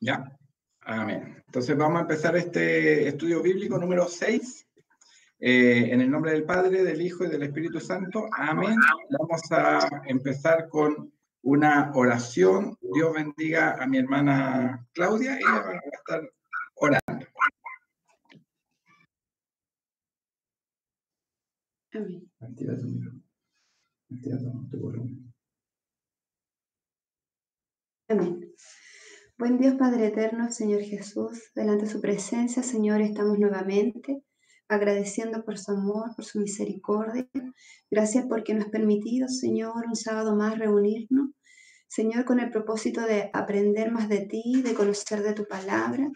¿Ya? Amén. Entonces vamos a empezar este estudio bíblico número 6. En el nombre del Padre, del Hijo y del Espíritu Santo. Amén. Vamos a empezar con una oración. Dios bendiga a mi hermana Claudia. Ella va a estar orando. Amén. Activa tu micrófono. Activa tu volumen. Amén. Buen Dios Padre eterno, Señor Jesús, delante de su presencia, Señor, estamos nuevamente agradeciendo por su amor, por su misericordia. Gracias porque nos has permitido, Señor, un sábado más reunirnos, Señor, con el propósito de aprender más de ti, de conocer de tu palabra.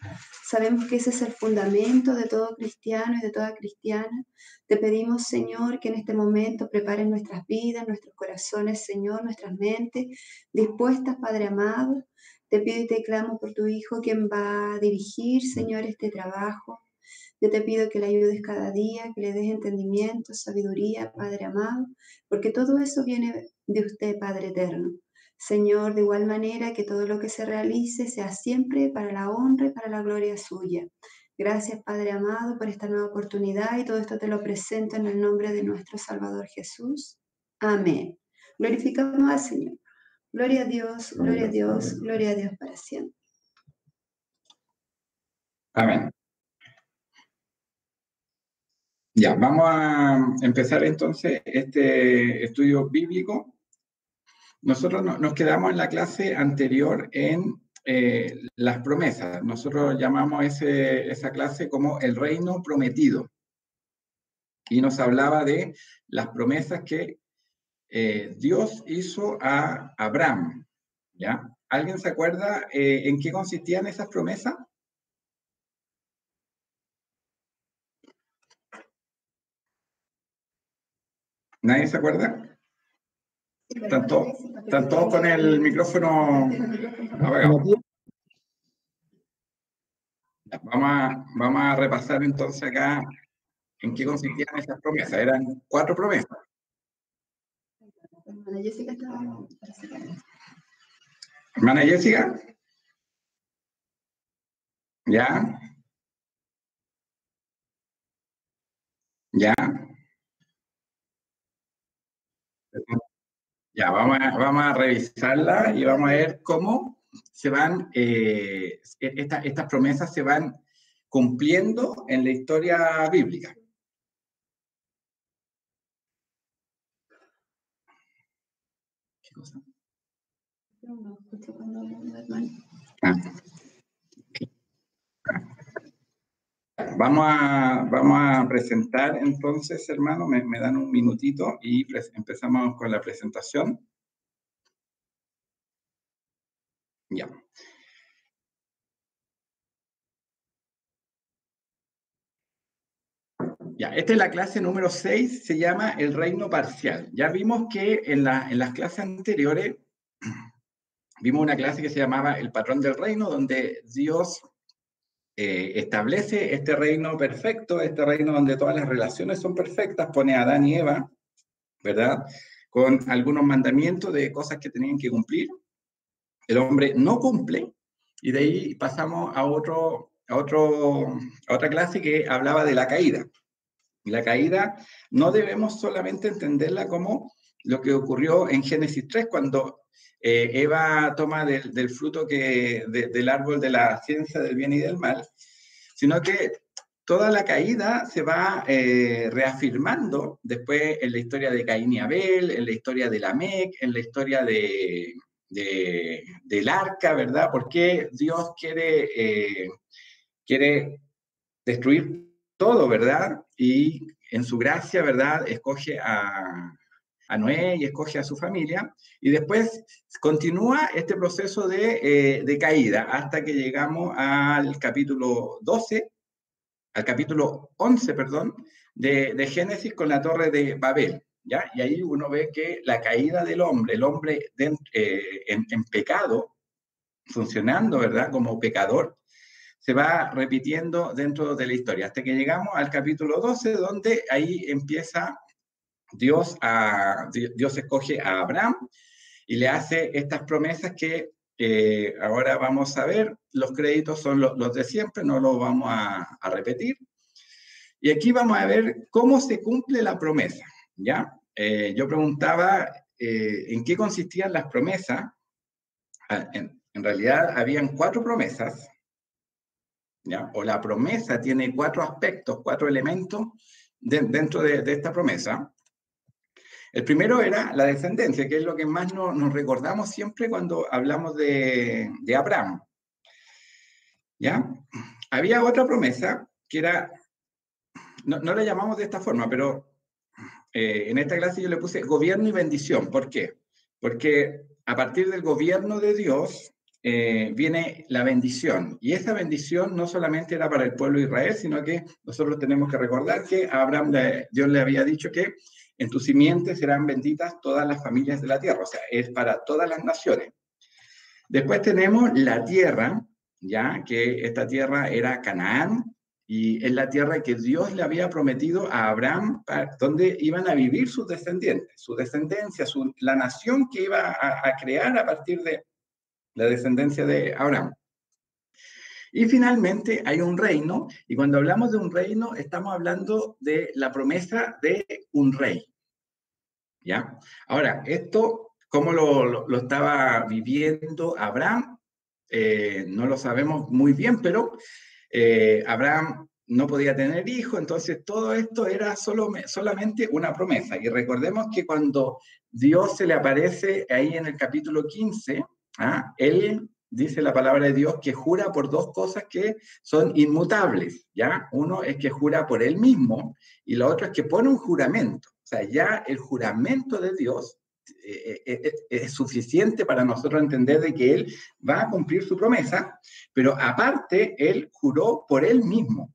Sabemos que ese es el fundamento de todo cristiano y de toda cristiana. Te pedimos, Señor, que en este momento prepares nuestras vidas, nuestros corazones, Señor, nuestras mentes, dispuestas, Padre amado. Te pido y te clamo por tu Hijo, quien va a dirigir, Señor, este trabajo. Yo te pido que le ayudes cada día, que le des entendimiento, sabiduría, Padre amado, porque todo eso viene de usted, Padre eterno. Señor, de igual manera que todo lo que se realice sea siempre para la honra y para la gloria suya. Gracias, Padre amado, por esta nueva oportunidad y todo esto te lo presento en el nombre de nuestro Salvador Jesús. Amén. Glorificamos al Señor. Gloria a Dios, gloria a Dios, gloria a Dios para siempre. Amén. Ya, vamos a empezar entonces este estudio bíblico. Nosotros nos quedamos en la clase anterior en las promesas. Nosotros llamamos esa clase como el reino prometido. Y nos hablaba de las promesas que Dios hizo a Abraham. ¿Ya? ¿Alguien se acuerda en qué consistían esas promesas? ¿Nadie se acuerda? ¿Están todos con el micrófono apagado? Vamos a repasar entonces acá en qué consistían esas promesas. Eran 4 promesas. Hermana Jessica estaba... Hermana Jessica. ¿Ya? ¿Ya? Ya, vamos a revisarla y vamos a ver cómo se van, estas promesas se van cumpliendo en la historia bíblica. ¿Qué cosa? No escucho cuando habla, hermano. Vamos a presentar entonces, hermano, me dan un minutito y empezamos con la presentación. Ya. Ya, esta es la clase número 6, se llama el reino parcial. Ya vimos que en las clases anteriores vimos una clase que se llamaba el patrón del reino, donde Dios establece este reino perfecto, este reino donde todas las relaciones son perfectas, pone a Adán y Eva, ¿verdad? Con algunos mandamientos de cosas que tenían que cumplir. El hombre no cumple, y de ahí pasamos a otra clase que hablaba de la caída. La caída no debemos solamente entenderla como lo que ocurrió en Génesis 3, cuando Eva toma del fruto del árbol de la ciencia del bien y del mal, sino que toda la caída se va reafirmando después en la historia de Caín y Abel, en la historia de Lamec, en la historia del arca, ¿verdad? Porque Dios quiere destruir todo, ¿verdad? Y en su gracia, ¿verdad? Escoge a Noé y escoge a su familia, y después continúa este proceso de caída hasta que llegamos al capítulo 11, perdón, de Génesis con la torre de Babel, ¿ya? Y ahí uno ve que la caída del hombre, el hombre en pecado, funcionando, ¿verdad? Como pecador, se va repitiendo dentro de la historia, hasta que llegamos al capítulo 12, donde ahí empieza Dios escoge a Abraham y le hace estas promesas que ahora vamos a ver, los créditos son los de siempre, no los vamos a repetir. Y aquí vamos a ver cómo se cumple la promesa, ¿ya? Yo preguntaba en qué consistían las promesas. En realidad habían 4 promesas, ¿ya? O la promesa tiene 4 aspectos, 4 elementos dentro de esta promesa. El primero era la descendencia, que es lo que más nos recordamos siempre cuando hablamos de Abraham, ¿ya? Había otra promesa que era, no la llamamos de esta forma, pero en esta clase yo le puse gobierno y bendición. ¿Por qué? Porque a partir del gobierno de Dios viene la bendición. Y esa bendición no solamente era para el pueblo de Israel, sino que nosotros tenemos que recordar que a Abraham Dios le había dicho que en tu simiente serán benditas todas las familias de la tierra. O sea, es para todas las naciones. Después tenemos la tierra, ya que esta tierra era Canaán, y es la tierra que Dios le había prometido a Abraham, donde iban a vivir sus descendientes, su descendencia, la nación que iba a crear a partir de la descendencia de Abraham. Y finalmente hay un reino, y cuando hablamos de un reino, estamos hablando de la promesa de un rey. ¿Ya? Ahora, esto, ¿cómo lo estaba viviendo Abraham? No lo sabemos muy bien, pero Abraham no podía tener hijos, entonces todo esto era solamente una promesa. Y recordemos que cuando Dios se le aparece ahí en el capítulo 15, él dice la palabra de Dios que jura por 2 cosas que son inmutables, ¿ya? Uno es que jura por él mismo y lo otro es que pone un juramento. O sea, ya el juramento de Dios es suficiente para nosotros entender de que Él va a cumplir su promesa, pero aparte, Él juró por Él mismo,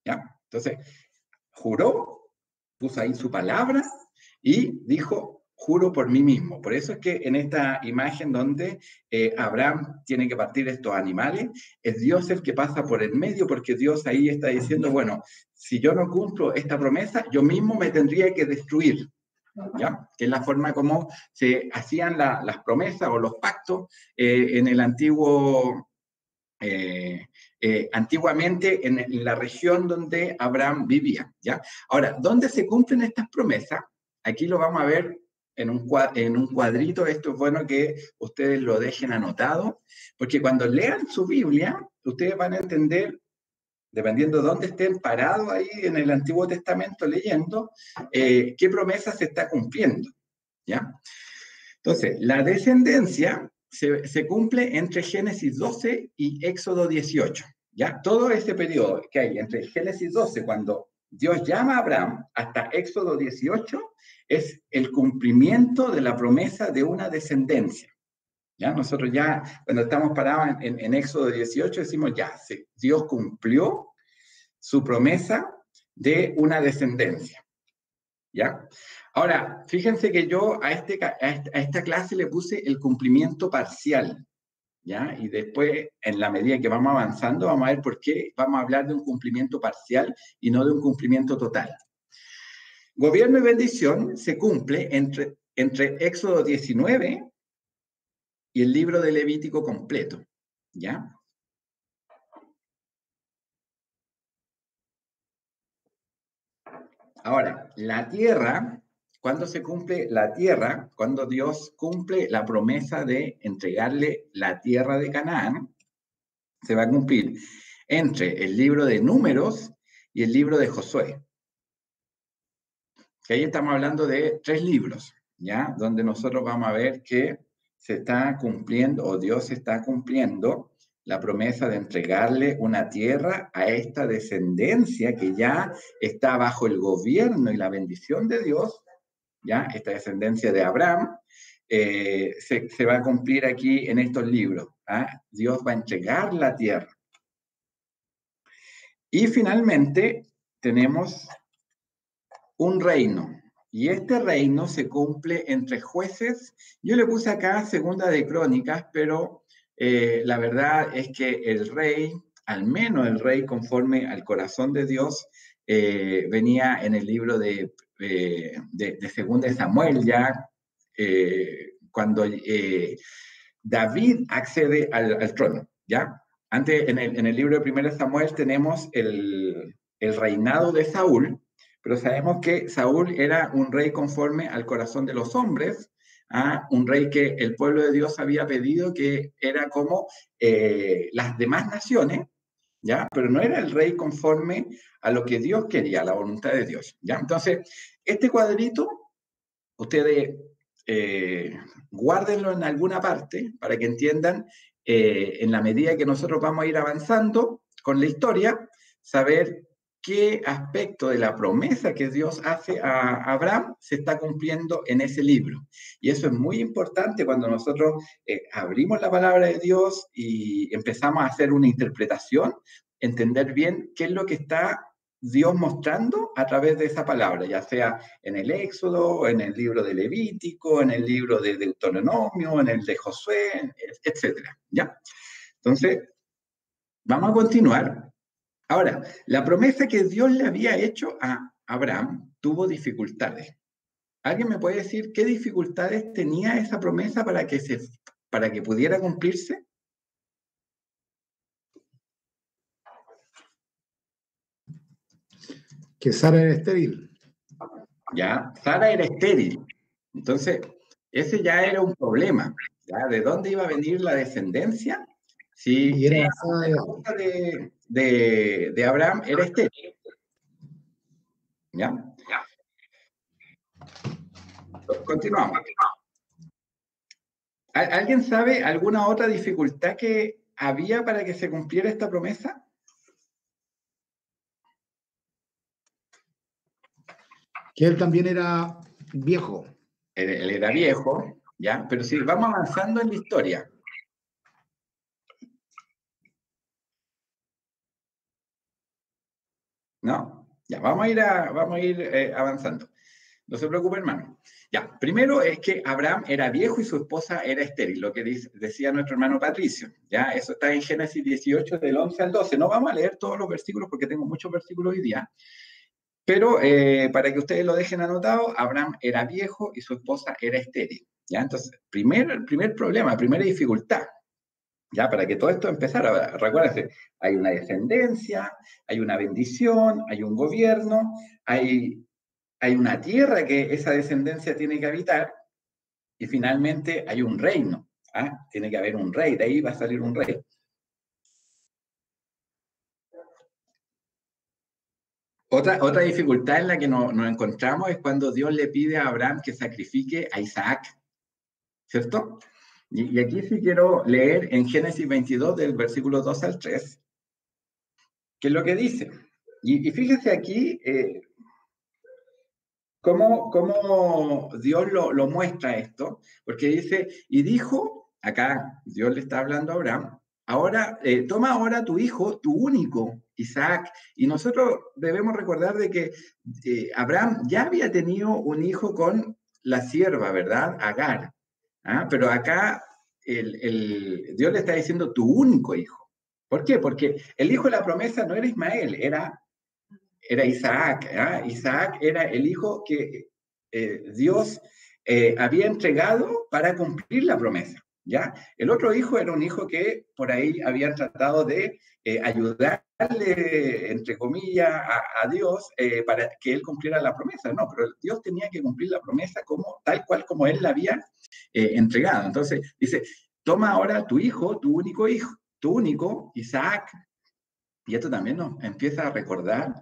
¿ya? Entonces, juró, puso ahí su palabra y dijo, juro por mí mismo. Por eso es que en esta imagen donde Abraham tiene que partir estos animales, es Dios el que pasa por el medio, porque Dios ahí está diciendo, bueno, si yo no cumplo esta promesa, yo mismo me tendría que destruir. ¿Ya? Que es la forma como se hacían las promesas o los pactos en el antiguo, antiguamente en la región donde Abraham vivía. ¿Ya? Ahora, ¿dónde se cumplen estas promesas? Aquí lo vamos a ver en un cuadrito. Esto es bueno que ustedes lo dejen anotado, porque cuando lean su Biblia, ustedes van a entender, dependiendo de dónde estén parados ahí en el Antiguo Testamento leyendo, qué promesa se está cumpliendo, ¿ya? Entonces, la descendencia se cumple entre Génesis 12 y Éxodo 18, ¿ya? Todo ese periodo que hay entre Génesis 12, cuando Dios llama a Abraham, hasta Éxodo 18, es el cumplimiento de la promesa de una descendencia. ¿Ya? Nosotros ya, cuando estamos parados en Éxodo 18, decimos ya, sí, Dios cumplió su promesa de una descendencia. ¿Ya? Ahora, fíjense que yo a esta clase le puse el cumplimiento parcial, ¿ya? Y después, en la medida que vamos avanzando, vamos a ver por qué vamos a hablar de un cumplimiento parcial y no de un cumplimiento total. Gobierno y bendición se cumple entre Éxodo 19 y el libro de Levítico completo, ¿ya? Ahora, la tierra, ¿cuándo se cumple la tierra? Cuando Dios cumple la promesa de entregarle la tierra de Canaán, se va a cumplir entre el libro de Números y el libro de Josué. Que ahí estamos hablando de 3 libros, ¿ya? Donde nosotros vamos a ver que se está cumpliendo, o Dios está cumpliendo, la promesa de entregarle una tierra a esta descendencia que ya está bajo el gobierno y la bendición de Dios, ¿ya? Esta descendencia de Abraham, se va a cumplir aquí en estos libros. Dios va a entregar la tierra. Y finalmente tenemos un reino. Y este reino se cumple entre jueces. Yo le puse acá Segunda de Crónicas, pero la verdad es que el rey, al menos el rey conforme al corazón de Dios, venía en el libro de Segunda de Samuel ya, cuando David accede al trono, ¿ya? Antes, en el libro de 1 Samuel tenemos el reinado de Saúl, pero sabemos que Saúl era un rey conforme al corazón de los hombres, un rey que el pueblo de Dios había pedido, que era como las demás naciones, ¿ya? Pero no era el rey conforme a lo que Dios quería, a la voluntad de Dios, ¿ya? Entonces, este cuadrito, ustedes guárdenlo en alguna parte para que entiendan, en la medida que nosotros vamos a ir avanzando con la historia, saber qué aspecto de la promesa que Dios hace a Abraham se está cumpliendo en ese libro. Y eso es muy importante cuando nosotros abrimos la palabra de Dios y empezamos a hacer una interpretación, entender bien qué es lo que está Dios mostrando a través de esa palabra, ya sea en el Éxodo, en el libro de Levítico, en el libro de Deuteronomio, en el de Josué, etcétera, ¿ya? Entonces, vamos a continuar. Ahora, la promesa que Dios le había hecho a Abraham tuvo dificultades. ¿Alguien me puede decir qué dificultades tenía esa promesa para que pudiera cumplirse? Que Sara era estéril. Ya, Sara era estéril. Entonces, ese ya era un problema. ¿Ya? ¿De dónde iba a venir la descendencia? Si era la esposa de Abraham era estéril. ¿Ya? Continuamos. ¿Alguien sabe alguna otra dificultad que había para que se cumpliera esta promesa? Que él también era viejo. Él era viejo, ¿ya? Pero sí, vamos avanzando en la historia. ¿No? Ya, vamos a ir avanzando. No se preocupe, hermano. Ya, primero es que Abraham era viejo y su esposa era estéril, lo que decía nuestro hermano Patricio. Ya, eso está en Génesis 18, del 11 al 12. No vamos a leer todos los versículos porque tengo muchos versículos hoy día. Pero para que ustedes lo dejen anotado, Abraham era viejo y su esposa era estéril. ¿Ya? Entonces, primer problema, primera dificultad. Ya, para que todo esto empezara, recuérdense, hay una descendencia, hay una bendición, hay un gobierno, hay una tierra que esa descendencia tiene que habitar y finalmente hay un reino. Tiene que haber un rey, de ahí va a salir un rey. Otra dificultad en la que nos encontramos es cuando Dios le pide a Abraham que sacrifique a Isaac, ¿cierto? Y aquí sí quiero leer en Génesis 22, del versículo 2 al 3, que es lo que dice. Y fíjense aquí cómo Dios lo muestra esto, porque dice, y dijo, acá Dios le está hablando a Abraham, ahora, toma ahora tu hijo, tu único, Isaac, y nosotros debemos recordar de que Abraham ya había tenido un hijo con la sierva, ¿verdad? Agar, pero acá Dios le está diciendo tu único hijo. ¿Por qué? Porque el hijo de la promesa no era Ismael, era Isaac. Isaac era el hijo que Dios había entregado para cumplir la promesa. ¿Ya? El otro hijo era un hijo que por ahí habían tratado de ayudarle, entre comillas, a Dios para que él cumpliera la promesa. No, pero Dios tenía que cumplir la promesa tal cual como él la había entregado. Entonces dice, toma ahora tu hijo, tu único, Isaac. Y esto también nos empieza a recordar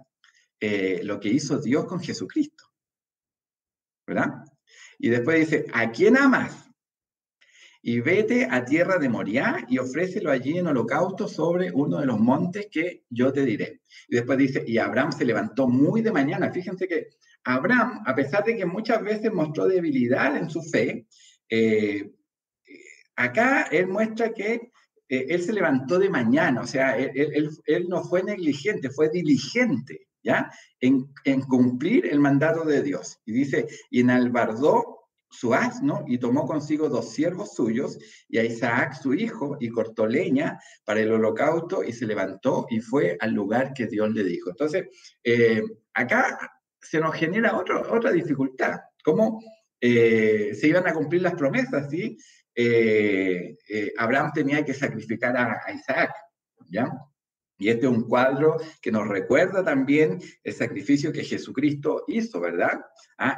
lo que hizo Dios con Jesucristo, ¿verdad? Y después dice, ¿a quién amas? Y vete a tierra de Moriah y ofrécelo allí en holocausto sobre uno de los montes que yo te diré. Y después dice, y Abraham se levantó muy de mañana. Fíjense que Abraham, a pesar de que muchas veces mostró debilidad en su fe, acá él muestra que él se levantó de mañana, o sea, él no fue negligente, fue diligente, ¿ya? En cumplir el mandato de Dios. Y dice, y enalbardó su asno y tomó consigo 2 siervos suyos y a Isaac su hijo y cortó leña para el holocausto y se levantó y fue al lugar que Dios le dijo. Entonces, acá se nos genera otra dificultad. ¿Cómo se iban a cumplir las promesas? ¿Sí? Abraham tenía que sacrificar a Isaac, ¿ya? Y este es un cuadro que nos recuerda también el sacrificio que Jesucristo hizo, ¿verdad?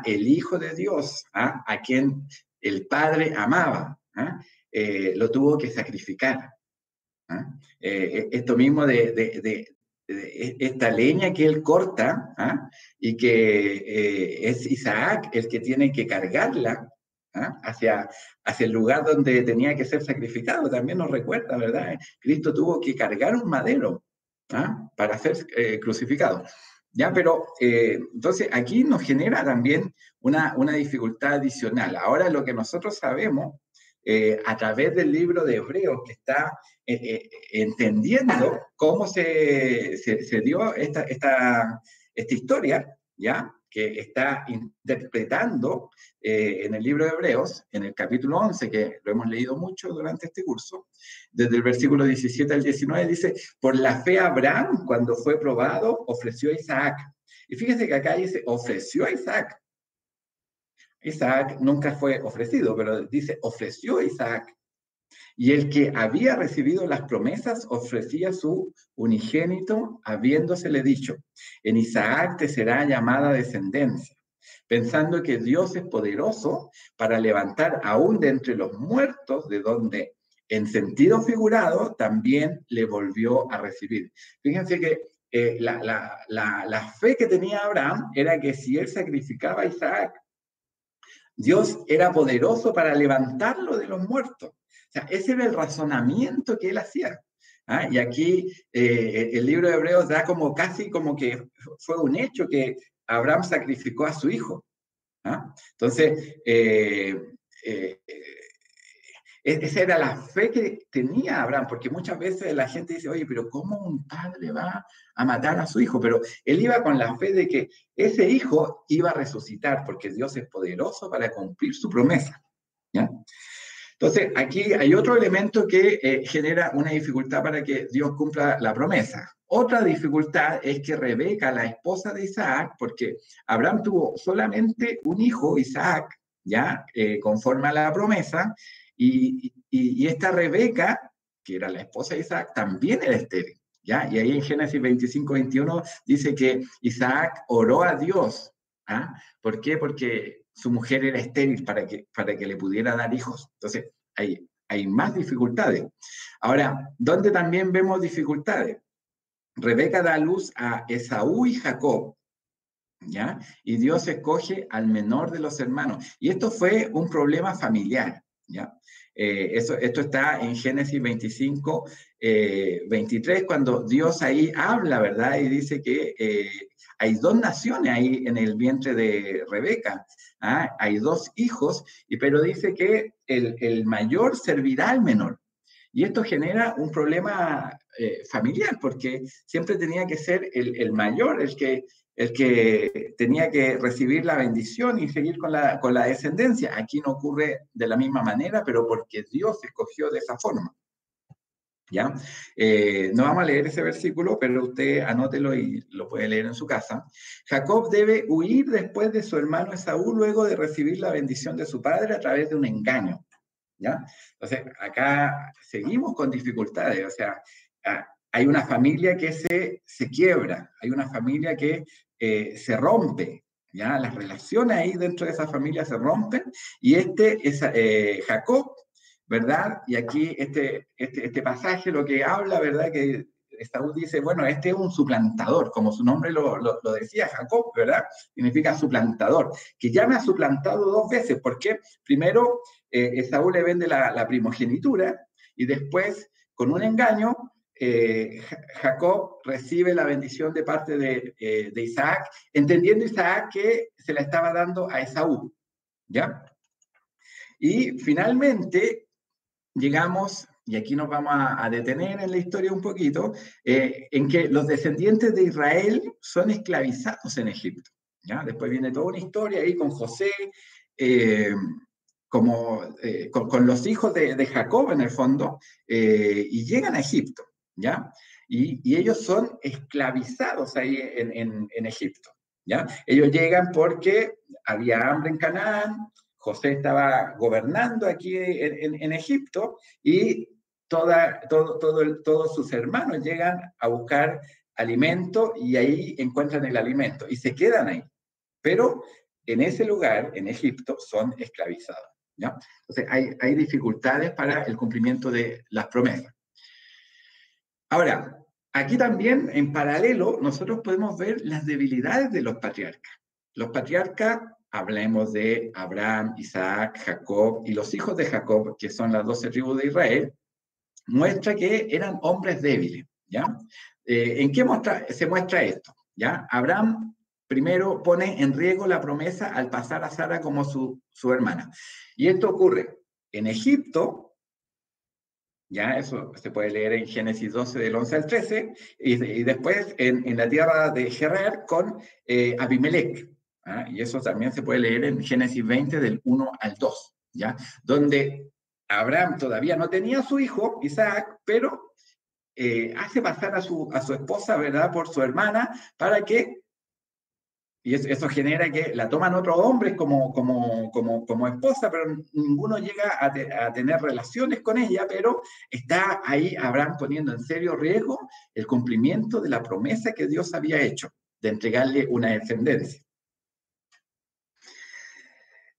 El Hijo de Dios, a quien el Padre amaba, lo tuvo que sacrificar. Esto mismo de esta leña que él corta, y que es Isaac el que tiene que cargarla hacia el lugar donde tenía que ser sacrificado, también nos recuerda, ¿verdad? Cristo tuvo que cargar un madero para ser crucificado. ¿Ya? Pero entonces aquí nos genera también una dificultad adicional. Ahora lo que nosotros sabemos a través del libro de Hebreos, que está entendiendo cómo se dio esta historia, ¿ya? Que está interpretando en el libro de Hebreos, en el capítulo 11, que lo hemos leído mucho durante este curso, desde el versículo 17 al 19, dice, por la fe Abraham, cuando fue probado, ofreció a Isaac. Y fíjense que acá dice, ofreció a Isaac. Isaac nunca fue ofrecido, pero dice, ofreció a Isaac. Y el que había recibido las promesas ofrecía su unigénito, habiéndosele dicho, en Isaac te será llamada descendencia, pensando que Dios es poderoso para levantar aún de entre los muertos, de donde, en sentido figurado, también le volvió a recibir. Fíjense que la fe que tenía Abraham era que si él sacrificaba a Isaac, Dios era poderoso para levantarlo de los muertos. O sea, ese era el razonamiento que él hacía. Y aquí el libro de Hebreos da como casi como que fue un hecho que Abraham sacrificó a su hijo. Entonces, esa era la fe que tenía Abraham, porque muchas veces la gente dice, oye, pero ¿cómo un padre va a matar a su hijo? Pero él iba con la fe de que ese hijo iba a resucitar, porque Dios es poderoso para cumplir su promesa. ¿Ya? Entonces, aquí hay otro elemento que genera una dificultad para que Dios cumpla la promesa. Otra dificultad es que Rebeca, la esposa de Isaac, porque Abraham tuvo solamente un hijo, Isaac, ya conforme a la promesa, y esta Rebeca, que era la esposa de Isaac, también era estéril, ¿ya? Y ahí en Génesis 25-21 dice que Isaac oró a Dios. ¿Por qué? Porque su mujer era estéril para que le pudiera dar hijos. Entonces, hay más dificultades. Ahora, ¿dónde también vemos dificultades? Rebeca da a luz a Esaú y Jacob, ¿ya? Y Dios escoge al menor de los hermanos. Y esto fue un problema familiar, ¿ya? Esto está en Génesis 25, 23, cuando Dios ahí habla, ¿verdad? Y dice que hay dos naciones ahí en el vientre de Rebeca. Hay dos hijos, pero dice que el mayor servirá al menor. Y esto genera un problema familiar, porque siempre tenía que ser el mayor el que tenía que recibir la bendición y seguir con la descendencia. Aquí no ocurre de la misma manera, pero porque Dios escogió de esa forma. ¿Ya? No vamos a leer ese versículo, pero usted anótelo y lo puede leer en su casa. Jacob debe huir después de su hermano Esaú, luego de recibir la bendición de su padre a través de un engaño. ¿Ya? Entonces, acá seguimos con dificultades, o sea, hay una familia que se quiebra, hay una familia que se rompe, ¿ya? Las relaciones ahí dentro de esa familia se rompen, y es Jacob, ¿verdad? Y aquí este pasaje lo que habla, ¿verdad? Que Esaú dice, bueno, este es un suplantador, como su nombre lo decía, Jacob, ¿verdad? Significa suplantador, que ya me ha suplantado dos veces, porque primero Esaú le vende la primogenitura, y después, con un engaño, Jacob recibe la bendición de parte de Isaac, entendiendo Isaac que se la estaba dando a Esaú, ¿ya? Y finalmente llegamos, y aquí nos vamos a detener en la historia un poquito, en que los descendientes de Israel son esclavizados en Egipto, ¿ya? Después viene toda una historia ahí con José, con los hijos de Jacob en el fondo, y llegan a Egipto, ¿ya? Y ellos son esclavizados ahí en Egipto, ¿ya? Ellos llegan porque había hambre en Canaán, José estaba gobernando aquí en Egipto, y todos sus hermanos llegan a buscar alimento y ahí encuentran el alimento y se quedan ahí. Pero en ese lugar, en Egipto, son esclavizados, ¿ya? Entonces hay dificultades para el cumplimiento de las promesas. Ahora, aquí también, en paralelo, nosotros podemos ver las debilidades de los patriarcas. Los patriarcas, hablemos de Abraham, Isaac, Jacob y los hijos de Jacob, que son las 12 tribus de Israel, muestra que eran hombres débiles, ¿ya? ¿En qué se muestra esto? ¿Ya? Abraham primero pone en riesgo la promesa al pasar a Sara como su hermana. Y esto ocurre en Egipto, ya eso se puede leer en Génesis 12 del 11 al 13, y después en la tierra de Gerar con Abimelech, ¿ah? Y eso también se puede leer en Génesis 20 del 1 al 2, ¿ya? Donde Abraham todavía no tenía a su hijo, Isaac, pero hace pasar a su esposa, ¿verdad?, por su hermana, para que, y eso genera que la toman otros hombres como esposa, pero ninguno llega a tener relaciones con ella, pero está ahí Abraham poniendo en serio riesgo el cumplimiento de la promesa que Dios había hecho, de entregarle una descendencia.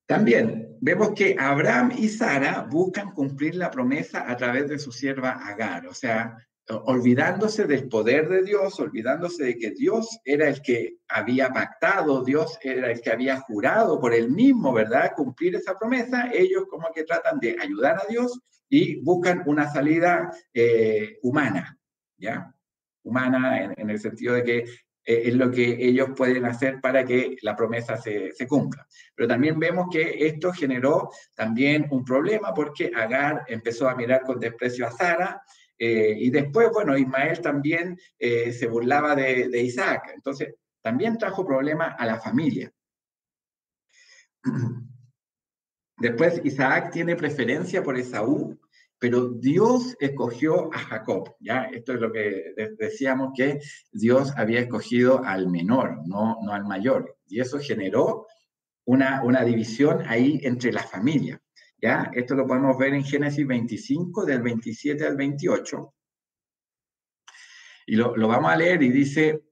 También vemos que Abraham y Sara buscan cumplir la promesa a través de su sierva Agar, o sea, olvidándose del poder de Dios, olvidándose de que Dios era el que había pactado, Dios era el que había jurado por él mismo, ¿verdad?, cumplir esa promesa. Ellos como que tratan de ayudar a Dios y buscan una salida humana, ¿ya? Humana en el sentido de que es lo que ellos pueden hacer para que la promesa se cumpla. Pero también vemos que esto generó también un problema porque Agar empezó a mirar con desprecio a Sara, y después, bueno, Ismael también se burlaba de Isaac. Entonces, también trajo problemas a la familia. Después, Isaac tiene preferencia por Esaú, pero Dios escogió a Jacob, ¿ya? Esto es lo que decíamos, que Dios había escogido al menor, no al mayor. Y eso generó una división ahí entre la familia, ¿ya? Esto lo podemos ver en Génesis 25, del 27 al 28. Y lo vamos a leer y dice,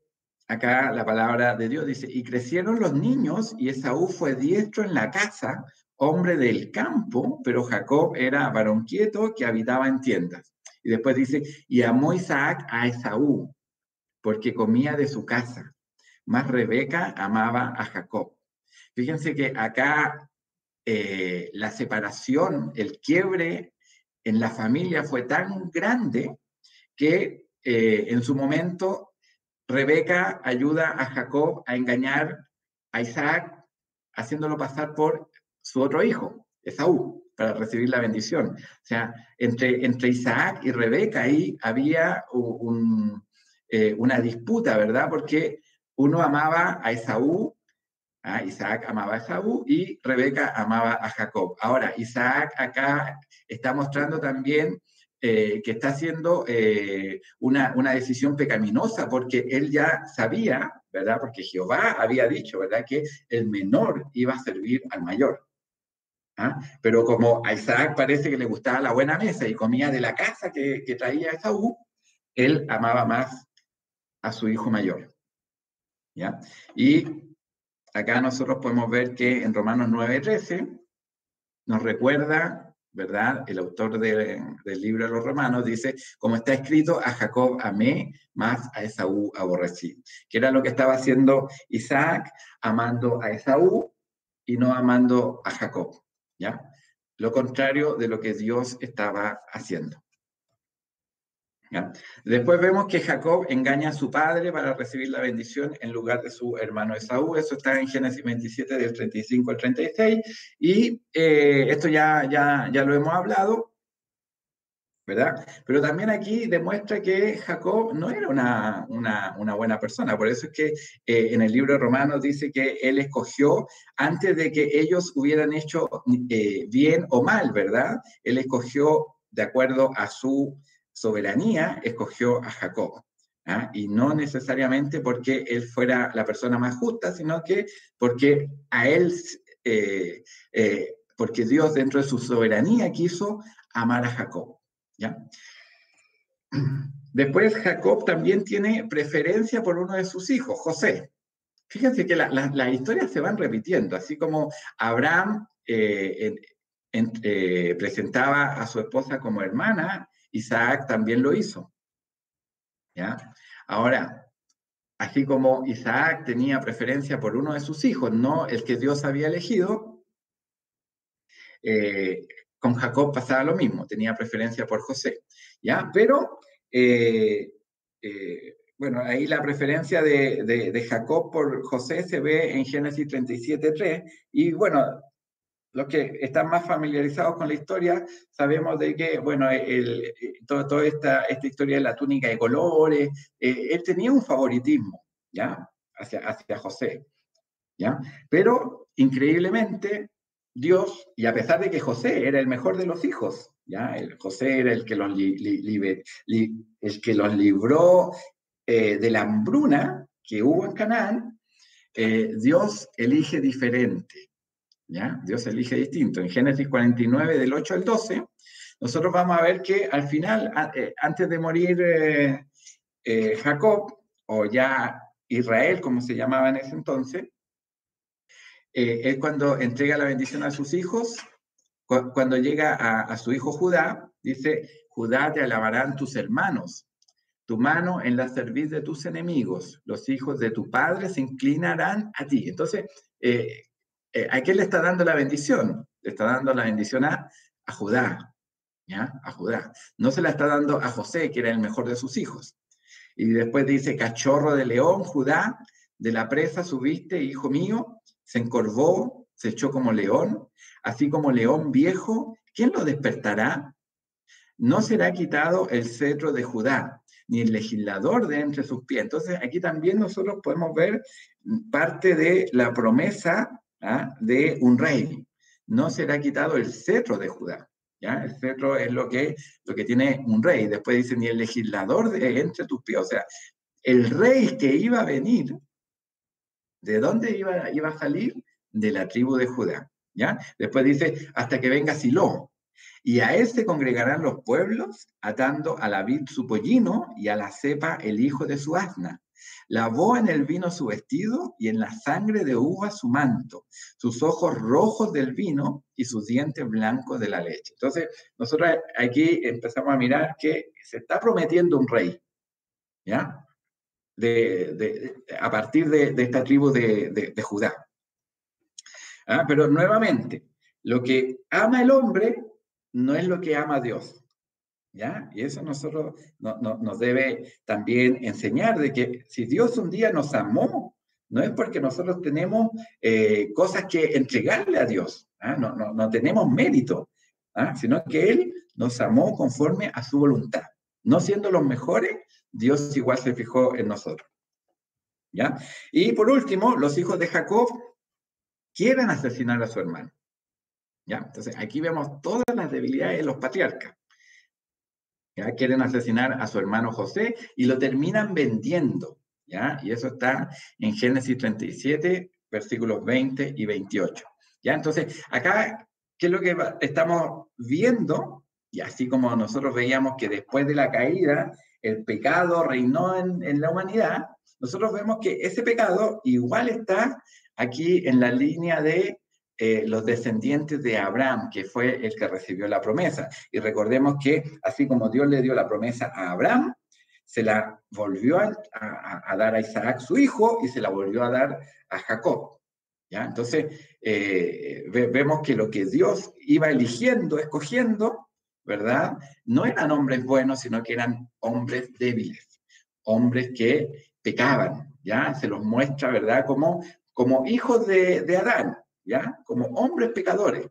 acá la palabra de Dios dice, y crecieron los niños y Esaú fue diestro en la casa, hombre del campo, pero Jacob era varón quieto que habitaba en tiendas. Y después dice, y amó Isaac a Esaú, porque comía de su casa, mas Rebeca amaba a Jacob. Fíjense que acá la separación, el quiebre en la familia fue tan grande que en su momento Rebeca ayuda a Jacob a engañar a Isaac, haciéndolo pasar por su otro hijo, Esaú, para recibir la bendición. O sea, entre Isaac y Rebeca ahí había una disputa, ¿verdad? Porque uno amaba a Esaú, Isaac amaba a Esaú y Rebeca amaba a Jacob. Ahora, Isaac acá está mostrando también que está haciendo una decisión pecaminosa, porque él ya sabía, ¿verdad? Porque Jehová había dicho, ¿verdad?, que el menor iba a servir al mayor. Pero como a Isaac parece que le gustaba la buena mesa y comía de la casa que traía Esaú, él amaba más a su hijo mayor, ¿ya? Y acá nosotros podemos ver que en Romanos 9:13 nos recuerda, ¿verdad?, el autor del libro de los Romanos dice, como está escrito, a Jacob amé, más a Esaú aborrecí. Que era lo que estaba haciendo Isaac, amando a Esaú y no amando a Jacob, ¿ya? Lo contrario de lo que Dios estaba haciendo. ¿Ya? Después vemos que Jacob engaña a su padre para recibir la bendición en lugar de su hermano Esaú. Eso está en Génesis 27, del 35 al 36. Y esto ya lo hemos hablado, ¿verdad? Pero también aquí demuestra que Jacob no era una buena persona. Por eso es que en el libro de Romanos dice que él escogió, antes de que ellos hubieran hecho bien o mal, ¿verdad? Él escogió de acuerdo a su soberanía, escogió a Jacob. Y no necesariamente porque él fuera la persona más justa, sino que porque a él, porque Dios dentro de su soberanía quiso amar a Jacob. ¿ya? Después Jacob también tiene preferencia por uno de sus hijos, José. Fíjense que las historias se van repitiendo, así como Abraham presentaba a su esposa como hermana, Isaac también lo hizo. ¿Ya? Ahora, así como Isaac tenía preferencia por uno de sus hijos, no el que Dios había elegido, con Jacob pasaba lo mismo, tenía preferencia por José. ¿Ya? Pero, bueno, ahí la preferencia de Jacob por José se ve en Génesis 37:3, y bueno, los que están más familiarizados con la historia, sabemos de que, bueno, toda esta historia de la túnica de colores, él tenía un favoritismo, ¿ya? Hacia José, ¿ya? Pero, increíblemente, Dios, y a pesar de que José era el mejor de los hijos, ¿ya? José era el que los, el que los libró de la hambruna que hubo en Canaán, Dios elige diferente. ¿Ya? Dios elige distinto. En Génesis 49, del 8 al 12, nosotros vamos a ver que al final, antes de morir Jacob, o ya Israel, como se llamaba en ese entonces, él cuando entrega la bendición a sus hijos, cuando llega a su hijo Judá, dice, Judá, te alabarán tus hermanos, tu mano en la cerviz de tus enemigos, los hijos de tu padre se inclinarán a ti. Entonces, ¿a quién le está dando la bendición? Le está dando la bendición a Judá, ¿ya? A Judá. No se la está dando a José, que era el mejor de sus hijos. Y después dice, cachorro de león, Judá, de la presa subiste, hijo mío, se encorvó, se echó como león, así como león viejo, ¿quién lo despertará? No será quitado el cetro de Judá, ni el legislador de entre sus pies. Entonces, aquí también nosotros podemos ver parte de la promesa, ¿ah?, de un rey. No será quitado el cetro de Judá. ¿Ya? El cetro es lo que tiene un rey. Después dice, ni el legislador de entre tus pies. O sea, el rey que iba a venir, ¿de dónde iba a salir? De la tribu de Judá. ¿Ya? Después dice, hasta que venga Silo. Y a él se congregarán los pueblos, atando a la vid su pollino y a la cepa el hijo de su asna. Lavó en el vino su vestido y en la sangre de uva su manto, sus ojos rojos del vino y sus dientes blancos de la leche. Entonces, nosotros aquí empezamos a mirar que se está prometiendo un rey, ¿ya? A partir de esta tribu de Judá. ¿Ah? Pero nuevamente, lo que ama el hombre no es lo que ama Dios. ¿Ya? Y eso nosotros nos debe también enseñar de que si Dios un día nos amó, no es porque nosotros tenemos cosas que entregarle a Dios, ¿ah? No tenemos mérito, ¿ah? Sino que Él nos amó conforme a su voluntad. No siendo los mejores, Dios igual se fijó en nosotros. ¿Ya? Y por último, los hijos de Jacob quieren asesinar a su hermano. ¿Ya? Entonces, aquí vemos todas las debilidades de los patriarcas. ¿Ya? Quieren asesinar a su hermano José y lo terminan vendiendo. ¿Ya? Y eso está en Génesis 37, versículos 20 y 28. ¿Ya? Entonces, acá, ¿qué es lo que estamos viendo? Y así como nosotros veíamos que después de la caída, el pecado reinó en la humanidad, nosotros vemos que ese pecado igual está aquí en la línea de los descendientes de Abraham, que fue el que recibió la promesa. Y recordemos que así como Dios le dio la promesa a Abraham, se la volvió a dar a Isaac, su hijo, y se la volvió a dar a Jacob. ¿Ya? Entonces, vemos que lo que Dios iba eligiendo, escogiendo, ¿verdad? No eran hombres buenos, sino que eran hombres débiles, hombres que pecaban, ¿ya? Se los muestra, ¿verdad? Como hijos de Adán, ¿ya? Como hombres pecadores,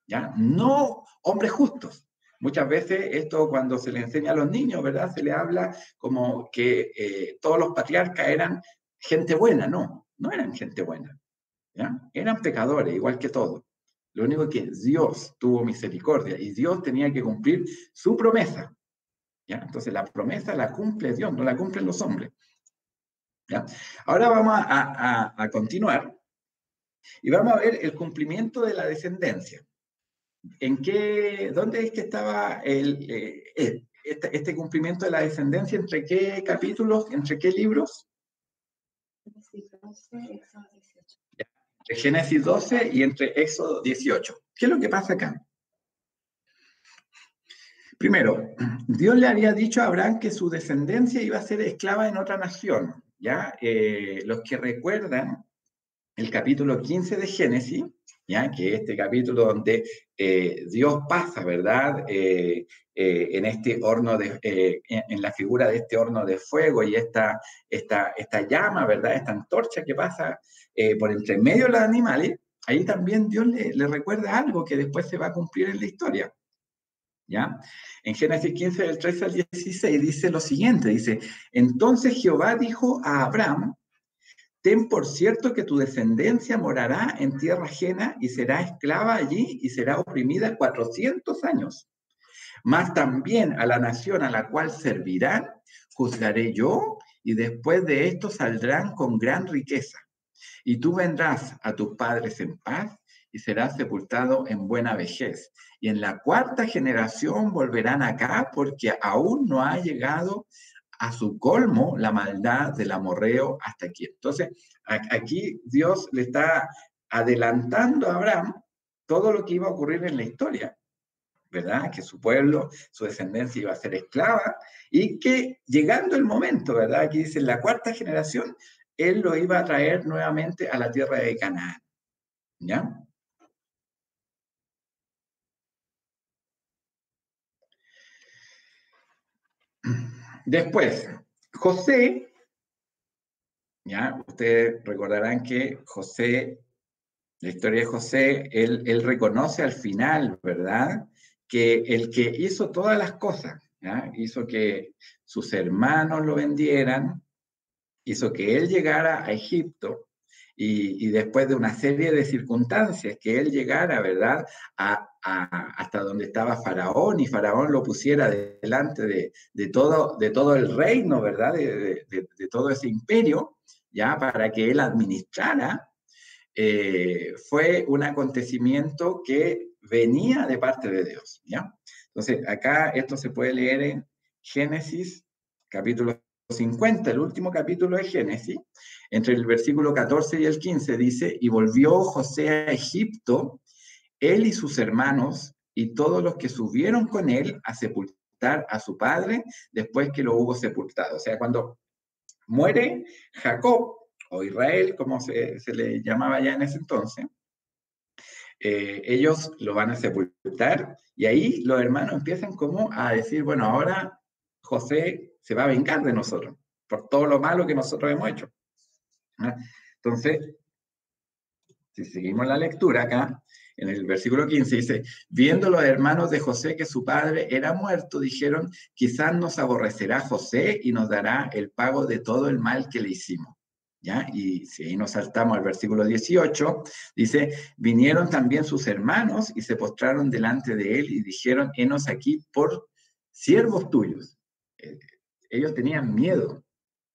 ¿ya? No hombres justos. Muchas veces esto cuando se le enseña a los niños, ¿verdad? Se le habla como que todos los patriarcas eran gente buena. No eran gente buena, ¿ya? Eran pecadores, igual que todos. Lo único que Dios tuvo misericordia y Dios tenía que cumplir su promesa, ¿ya? Entonces la promesa la cumple Dios, no la cumplen los hombres, ¿ya? Ahora vamos a continuar y vamos a ver el cumplimiento de la descendencia. ¿Dónde es que estaba este cumplimiento de la descendencia? ¿Entre qué capítulos? ¿Entre qué libros? Entre Génesis 12 y entre Éxodo 18. ¿Qué es lo que pasa acá? Primero, Dios le había dicho a Abraham que su descendencia iba a ser esclava en otra nación, ¿ya? Los que recuerdan el capítulo 15 de Génesis, ¿ya? Que este capítulo donde Dios pasa, ¿verdad? En este horno en la figura de este horno de fuego y esta llama, ¿verdad? Esta antorcha que pasa por entre medio de los animales, ahí también Dios le recuerda algo que después se va a cumplir en la historia. ¿Ya? En Génesis 15, del 13 al 16, dice lo siguiente, dice, entonces Jehová dijo a Abraham, ten por cierto que tu descendencia morará en tierra ajena y será esclava allí y será oprimida 400 años. Mas también a la nación a la cual servirán, juzgaré yo, y después de esto saldrán con gran riqueza. Y tú vendrás a tus padres en paz y serás sepultado en buena vejez. Y en la cuarta generación volverán acá porque aún no ha llegado a su colmo la maldad del amorreo hasta aquí. Entonces, aquí Dios le está adelantando a Abraham todo lo que iba a ocurrir en la historia, ¿verdad? Que su pueblo, su descendencia iba a ser esclava y que llegando el momento, ¿verdad? Aquí dice, en la cuarta generación, él lo iba a traer nuevamente a la tierra de Canaán, ¿ya? Después, José, ¿ya? Ustedes recordarán que José, la historia de José, él reconoce al final, ¿verdad? Que el que hizo todas las cosas, ¿ya? Hizo que sus hermanos lo vendieran, hizo que él llegara a Egipto y después de una serie de circunstancias que él llegara, ¿verdad? Hasta donde estaba Faraón y Faraón lo pusiera delante de todo el reino, ¿verdad? De todo ese imperio, ya para que él administrara, fue un acontecimiento que venía de parte de Dios, ¿ya? Entonces, acá esto se puede leer en Génesis, capítulo 50, el último capítulo de Génesis, entre el versículo 14 y el 15, dice, y volvió José a Egipto, él y sus hermanos, y todos los que subieron con él a sepultar a su padre después que lo hubo sepultado. O sea, cuando muere Jacob, o Israel, como se le llamaba ya en ese entonces, ellos lo van a sepultar y ahí los hermanos empiezan como a decir, bueno, ahora José se va a vengar de nosotros por todo lo malo que nosotros hemos hecho. ¿Ah? Entonces, si seguimos la lectura acá, en el versículo 15 dice, viendo los hermanos de José que su padre era muerto, dijeron, quizás nos aborrecerá José y nos dará el pago de todo el mal que le hicimos. ¿Ya? Y si ahí nos saltamos al versículo 18, dice, vinieron también sus hermanos y se postraron delante de él y dijeron, henos aquí por siervos tuyos. Ellos tenían miedo.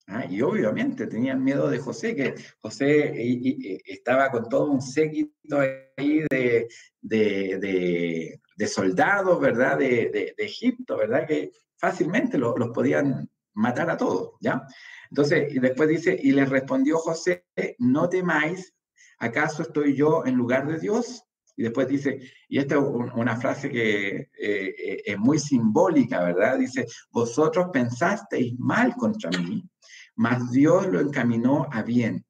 ¿Ah? Y obviamente tenían miedo de José, que José estaba con todo un séquito ahí de soldados, ¿verdad? De Egipto, ¿verdad? Que fácilmente los podían matar a todos, ¿ya? Entonces, y después dice, y les respondió José, no temáis, ¿acaso estoy yo en lugar de Dios? Y después dice, y esta es una frase que es muy simbólica, ¿verdad? Dice, vosotros pensasteis mal contra mí, mas Dios lo encaminó a bien.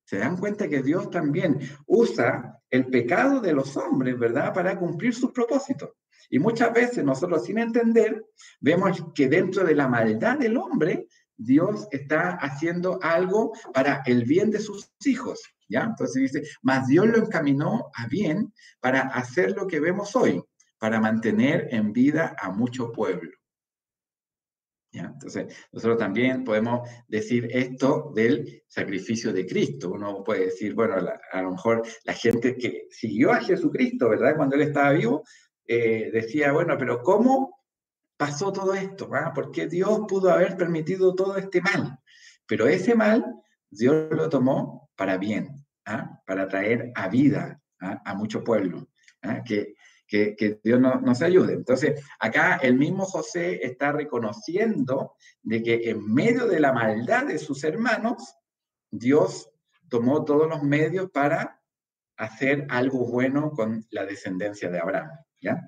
Se dan cuenta que Dios también usa el pecado de los hombres, ¿verdad?, para cumplir sus propósitos. Y muchas veces nosotros sin entender vemos que dentro de la maldad del hombre, Dios está haciendo algo para el bien de sus hijos, ¿ya? Entonces dice, mas Dios lo encaminó a bien para hacer lo que vemos hoy, para mantener en vida a mucho pueblo. ¿Ya? Entonces, nosotros también podemos decir esto del sacrificio de Cristo. Uno puede decir, bueno, a lo mejor la gente que siguió a Jesucristo, ¿verdad? Cuando él estaba vivo, decía, bueno, pero ¿cómo pasó todo esto? ¿Ah? ¿Por qué Dios pudo haber permitido todo este mal? Pero ese mal, Dios lo tomó para bien, ¿ah? Para traer a vida, ¿ah? A mucho pueblo, ¿ah? que Dios nos ayude. Entonces, acá el mismo José está reconociendo de que en medio de la maldad de sus hermanos, Dios tomó todos los medios para hacer algo bueno con la descendencia de Abraham, ¿ya?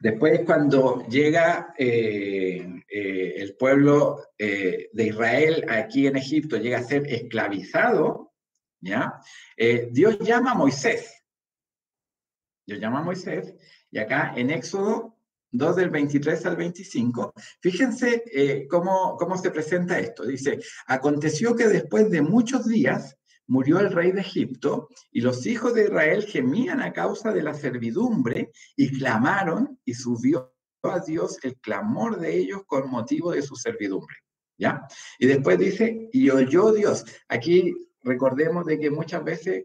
Después, cuando llega el pueblo de Israel aquí en Egipto, llega a ser esclavizado, ¿ya? Dios llama a Moisés. Dios llama a Moisés, y acá en Éxodo 2 del 23 al 25, fíjense cómo se presenta esto. Dice, aconteció que después de muchos días murió el rey de Egipto, y los hijos de Israel gemían a causa de la servidumbre, y clamaron, y subió a Dios el clamor de ellos con motivo de su servidumbre. ¿Ya? Y después dice, y oyó Dios. Aquí recordemos de que muchas veces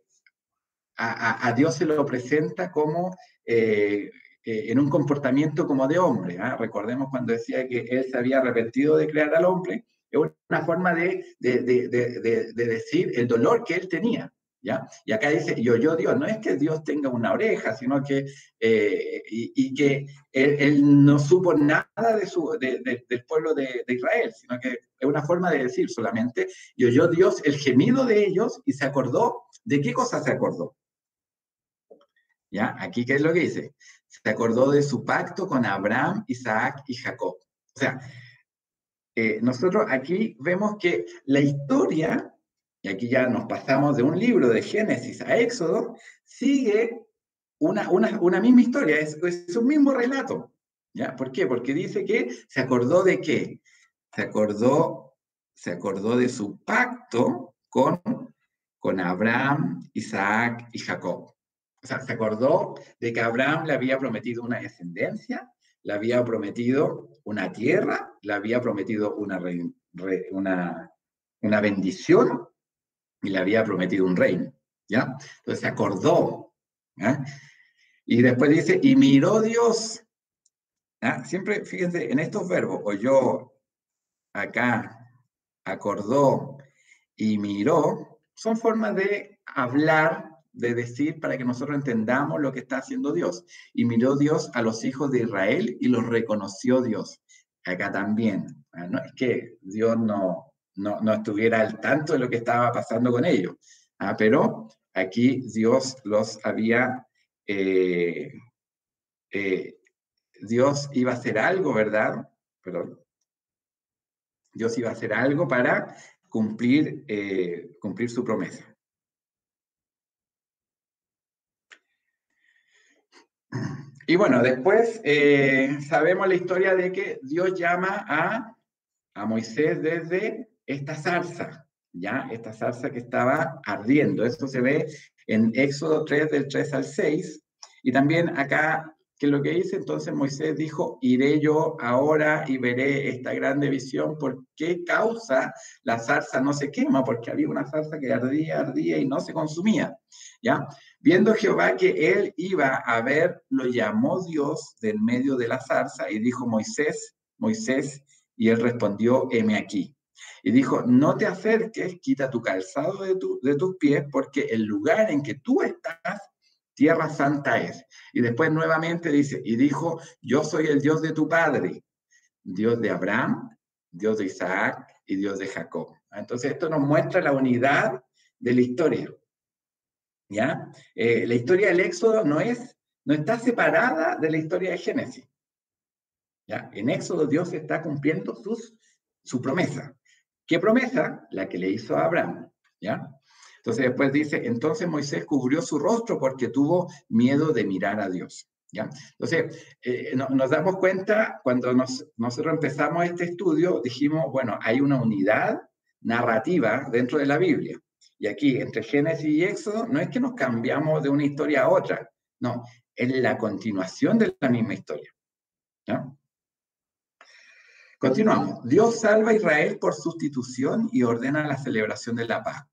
a Dios se lo presenta como en un comportamiento como de hombre. Recordemos cuando decía que él se había arrepentido de crear al hombre, es una forma de decir el dolor que él tenía. ¿Ya? Y acá dice, y oyó Dios, no es que Dios tenga una oreja, sino que, y que él no supo nada del pueblo de Israel, sino que es una forma de decir solamente, y oyó Dios el gemido de ellos y se acordó. ¿De qué cosa se acordó? ¿Ya? Aquí, ¿qué es lo que dice? Se acordó de su pacto con Abraham, Isaac y Jacob. O sea, nosotros aquí vemos que la historia, y aquí ya nos pasamos de un libro de Génesis a Éxodo, sigue una misma historia, es un mismo relato. ¿Ya? ¿Por qué? Porque dice que se acordó de qué. Se acordó de su pacto con Abraham, Isaac y Jacob. O sea, se acordó de que Abraham le había prometido una descendencia, le había prometido una tierra, le había prometido una bendición y le había prometido un reino. ¿Ya? Entonces se acordó. ¿Ya? Y después dice, y miró Dios. ¿Ya? Siempre, fíjense, en estos verbos, oyó, acá, acordó y miró, son formas de hablar, de decir, para que nosotros entendamos lo que está haciendo Dios. Y miró Dios a los hijos de Israel y los reconoció Dios. Acá también. No es que Dios no estuviera al tanto de lo que estaba pasando con ellos, pero aquí Dios los había... Dios iba a hacer algo, ¿verdad? Perdón. Dios iba a hacer algo para cumplir su promesa. Y bueno, después sabemos la historia de que Dios llama a Moisés desde esta zarza, ¿ya? Esta zarza que estaba ardiendo. Esto se ve en Éxodo 3, del 3 al 6. Y también acá, que es lo que dice, entonces Moisés dijo, iré yo ahora y veré esta grande visión. ¿Por qué causa la zarza no se quema? Porque había una zarza que ardía y no se consumía, ¿ya? Viendo Jehová que él iba a ver, lo llamó Dios del medio de la zarza y dijo, Moisés, Moisés, y él respondió, heme aquí. Y dijo, no te acerques, quita tu calzado de tus pies, porque el lugar en que tú estás, tierra santa es. Y después nuevamente dice, y dijo, yo soy el Dios de tu padre, Dios de Abraham, Dios de Isaac y Dios de Jacob. Entonces esto nos muestra la unidad de la historia. ¿Ya? La historia del Éxodo no está separada de la historia de Génesis. ¿Ya? En Éxodo Dios está cumpliendo su promesa. ¿Qué promesa? La que le hizo a Abraham. ¿Ya? Entonces después dice, entonces Moisés cubrió su rostro porque tuvo miedo de mirar a Dios. ¿Ya? Entonces, nos damos cuenta, cuando nosotros empezamos este estudio, dijimos, bueno, hay una unidad narrativa dentro de la Biblia. Y aquí, entre Génesis y Éxodo, no es que nos cambiamos de una historia a otra, no, es la continuación de la misma historia. ¿Ya? Continuamos. Dios salva a Israel por sustitución y ordena la celebración de la Pascua.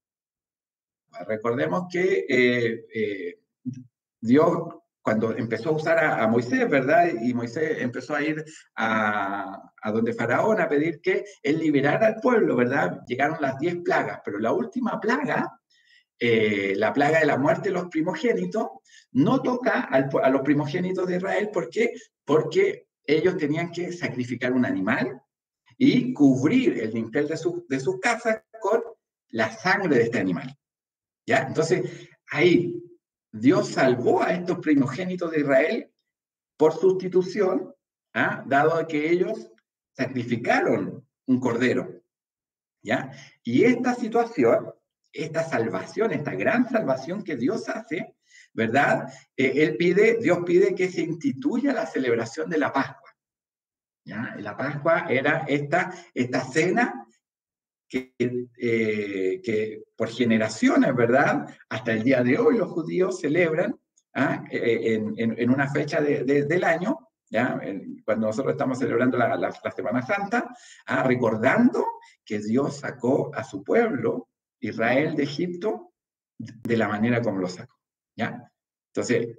Recordemos que Dios, cuando empezó a usar a Moisés, ¿verdad? Y Moisés empezó a ir a donde Faraón a pedir que él liberara al pueblo, ¿verdad? Llegaron las 10 plagas, pero la última plaga la plaga de la muerte de los primogénitos, no toca a los primogénitos de Israel. ¿Por qué? Porque ellos tenían que sacrificar un animal y cubrir el dintel de sus casas con la sangre de este animal. ¿Ya? Entonces, ahí Dios salvó a estos primogénitos de Israel por sustitución, dado que ellos sacrificaron un cordero. ¿Ya? Y esta situación, esta salvación, esta gran salvación que Dios hace, ¿verdad? Dios pide que se instituya la celebración de la Pascua. ¿Ya? La Pascua era esta cena que por generaciones, ¿verdad? Hasta el día de hoy los judíos celebran en una fecha del año, ¿ya? Cuando nosotros estamos celebrando la Semana Santa, recordando que Dios sacó a su pueblo, Israel, de Egipto, de la manera como lo sacó. ¿Ya? Entonces,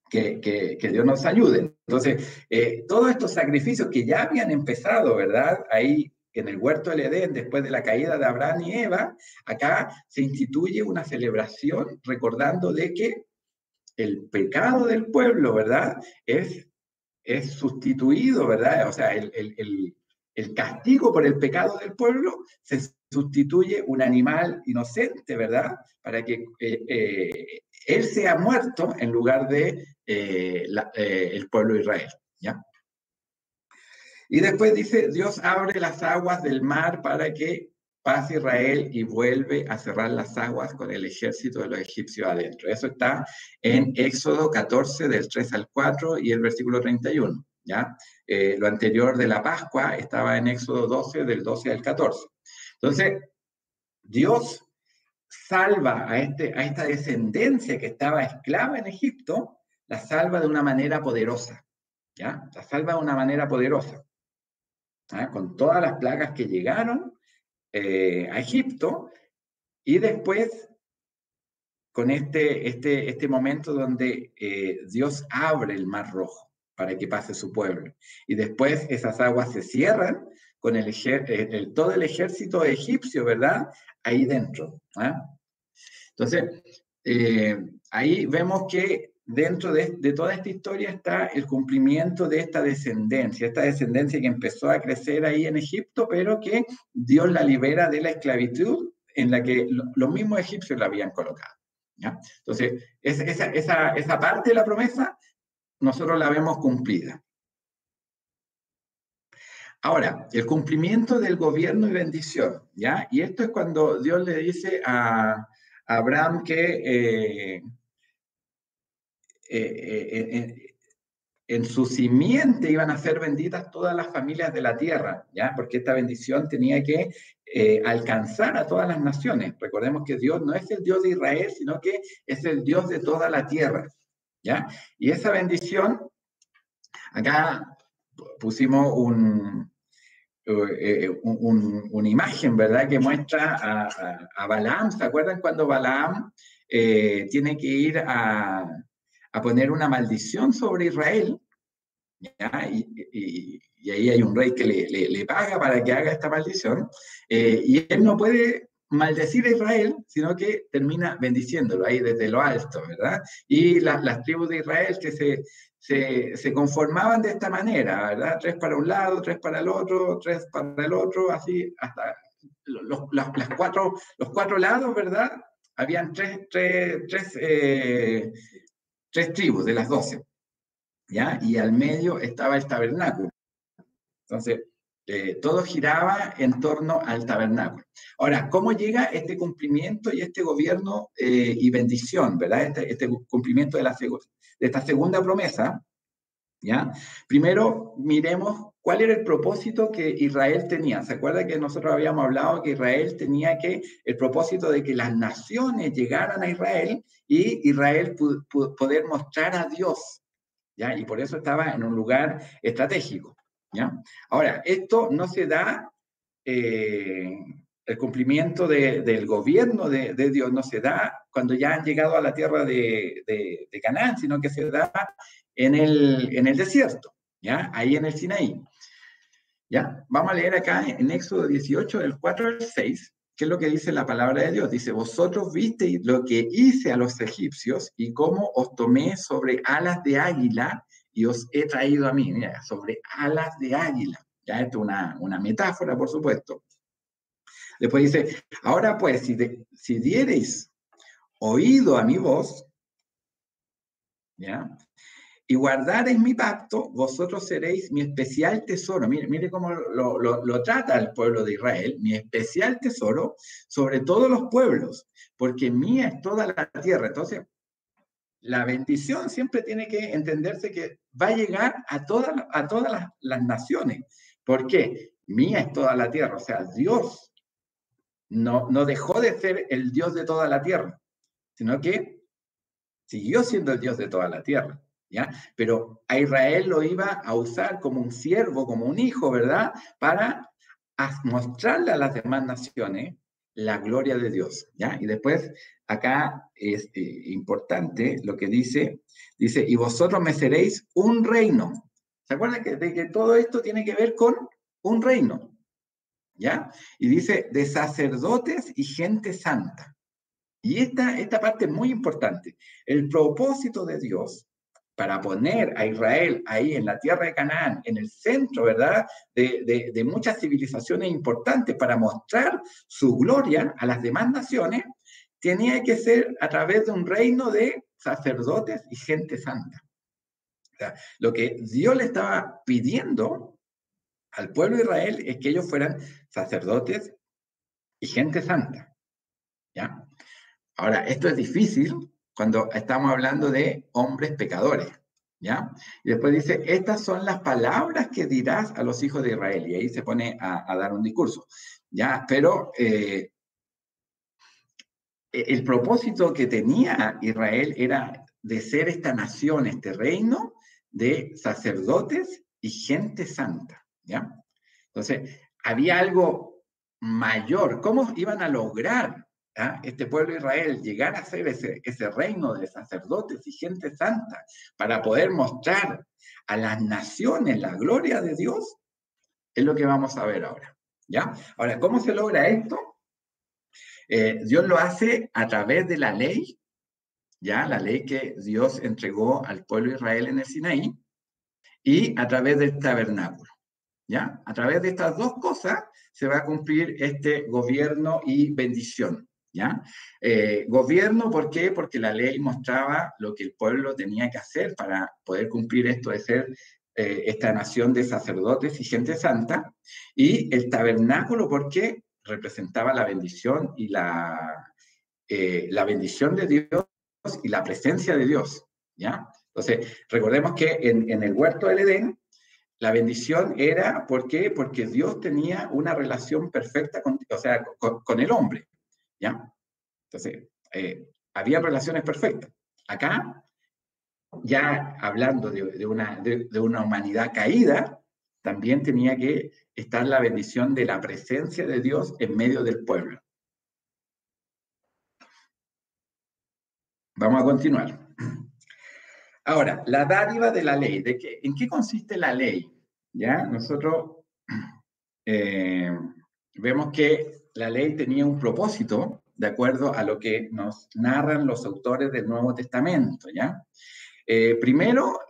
que Dios nos ayude. Entonces, todos estos sacrificios que ya habían empezado, ¿verdad? Ahí en el huerto del Edén, después de la caída de Abraham y Eva, acá se instituye una celebración recordando de que el pecado del pueblo, ¿verdad? Es sustituido, ¿verdad? O sea, el castigo por el pecado del pueblo se sustituye un animal inocente, ¿verdad? Para que él sea muerto en lugar de el pueblo de Israel, ¿ya? Y después dice, Dios abre las aguas del mar para que pase Israel y vuelve a cerrar las aguas con el ejército de los egipcios adentro. Eso está en Éxodo 14, del 3 al 4 y el versículo 31. ¿Ya? Lo anterior de la Pascua estaba en Éxodo 12, del 12 al 14. Entonces, Dios salva a esta descendencia que estaba esclava en Egipto, la salva de una manera poderosa. ¿Ya? La salva de una manera poderosa. Con todas las plagas que llegaron a Egipto, y después con este momento donde Dios abre el Mar Rojo para que pase su pueblo, y después esas aguas se cierran con todo el ejército egipcio, ¿verdad? Ahí dentro. Entonces, ahí vemos que dentro de toda esta historia está el cumplimiento de esta descendencia que empezó a crecer ahí en Egipto, pero que Dios la libera de la esclavitud en la que los mismos egipcios la habían colocado. ¿Ya? Entonces, esa parte de la promesa nosotros la vemos cumplida. Ahora, el cumplimiento del gobierno y bendición, ¿ya? Y esto es cuando Dios le dice a Abraham que en su simiente iban a ser benditas todas las familias de la tierra, ¿ya? Porque esta bendición tenía que alcanzar a todas las naciones. Recordemos que Dios no es el Dios de Israel, sino que es el Dios de toda la tierra, ¿ya? Y esa bendición, acá pusimos una imagen, ¿verdad? Que muestra a Balaam. ¿Se acuerdan cuando Balaam tiene que ir a poner una maldición sobre Israel? ¿Ya? Y ahí hay un rey que le paga para que haga esta maldición, y él no puede maldecir a Israel, sino que termina bendiciéndolo ahí desde lo alto, ¿verdad? Y las tribus de Israel que se conformaban de esta manera, ¿verdad? 3 para un lado, 3 para el otro, 3 para el otro, así hasta los cuatro lados, ¿verdad? Habían tres tribus de las 12, ¿ya? Y al medio estaba el tabernáculo. Entonces, todo giraba en torno al tabernáculo. Ahora, ¿cómo llega este cumplimiento y este gobierno y bendición, ¿verdad? Este cumplimiento de esta segunda promesa, ¿ya? Primero, miremos cuál era el propósito que Israel tenía. ¿Se acuerda que nosotros habíamos hablado que Israel tenía el propósito de que las naciones llegaran a Israel y Israel poder mostrar a Dios, ¿ya? Y por eso estaba en un lugar estratégico, ¿ya? Ahora, esto no se da, el cumplimiento del gobierno de Dios no se da cuando ya han llegado a la tierra de Canaán, sino que se da en el desierto, ¿ya? Ahí en el Sinaí. ¿Ya? Vamos a leer acá en Éxodo 18, del 4 al 6, ¿qué es lo que dice la palabra de Dios? Dice, vosotros visteis lo que hice a los egipcios y cómo os tomé sobre alas de águila y os he traído a mí. Mira, sobre alas de águila. Ya esto es una metáfora, por supuesto. Después dice, ahora pues, si diereis oído a mi voz, ¿ya? Y guardareis mi pacto, vosotros seréis mi especial tesoro. Mire cómo lo trata el pueblo de Israel, mi especial tesoro sobre todos los pueblos, porque mía es toda la tierra. Entonces, la bendición siempre tiene que entenderse que va a llegar a todas las naciones. ¿Por qué? Mía es toda la tierra. O sea, Dios no dejó de ser el Dios de toda la tierra, sino que siguió siendo el Dios de toda la tierra. ¿Ya? Pero a Israel lo iba a usar como un siervo, como un hijo, ¿verdad? Para mostrarle a las demás naciones la gloria de Dios, ¿ya? Y después, acá es importante lo que dice, y vosotros me seréis un reino. ¿Se acuerdan de que todo esto tiene que ver con un reino? ¿Ya? Y dice, de sacerdotes y gente santa. Y esta parte es muy importante. El propósito de Dios para poner a Israel ahí en la tierra de Canaán, en el centro, ¿verdad?, de muchas civilizaciones importantes, para mostrar su gloria a las demás naciones, tenía que ser a través de un reino de sacerdotes y gente santa. O sea, lo que Dios le estaba pidiendo al pueblo de Israel es que ellos fueran sacerdotes y gente santa, ¿ya? Ahora, esto es difícil cuando estamos hablando de hombres pecadores, ¿ya? Y después dice, estas son las palabras que dirás a los hijos de Israel. Y ahí se pone a dar un discurso, ¿ya? Pero el propósito que tenía Israel era de ser esta nación, este reino de sacerdotes y gente santa, ¿ya? Entonces, había algo mayor. ¿Cómo iban a lograr este pueblo de Israel llegar a ser ese reino de sacerdotes y gente santa para poder mostrar a las naciones la gloria de Dios? Es lo que vamos a ver ahora, ¿ya? Ahora, ¿cómo se logra esto? Dios lo hace a través de la ley, ¿ya? La ley que Dios entregó al pueblo de Israel en el Sinaí, y a través del tabernáculo, ¿ya? A través de estas dos cosas se va a cumplir este gobierno y bendición, ¿ya? Gobierno, ¿por qué? Porque la ley mostraba lo que el pueblo tenía que hacer para poder cumplir esto de ser esta nación de sacerdotes y gente santa. Y el tabernáculo, porque representaba la bendición y la bendición de Dios y la presencia de Dios, ¿ya? Entonces, recordemos que en el huerto del Edén, la bendición era, ¿por qué? Porque Dios tenía una relación perfecta con el hombre, ¿ya? Entonces, había relaciones perfectas. Acá, ya hablando de una humanidad caída, también tenía que estar la bendición de la presencia de Dios en medio del pueblo. Vamos a continuar. Ahora, la dádiva de la ley. ¿En qué consiste la ley? ¿Ya? Nosotros vemos que la ley tenía un propósito, de acuerdo a lo que nos narran los autores del Nuevo Testamento, ¿ya? Primero,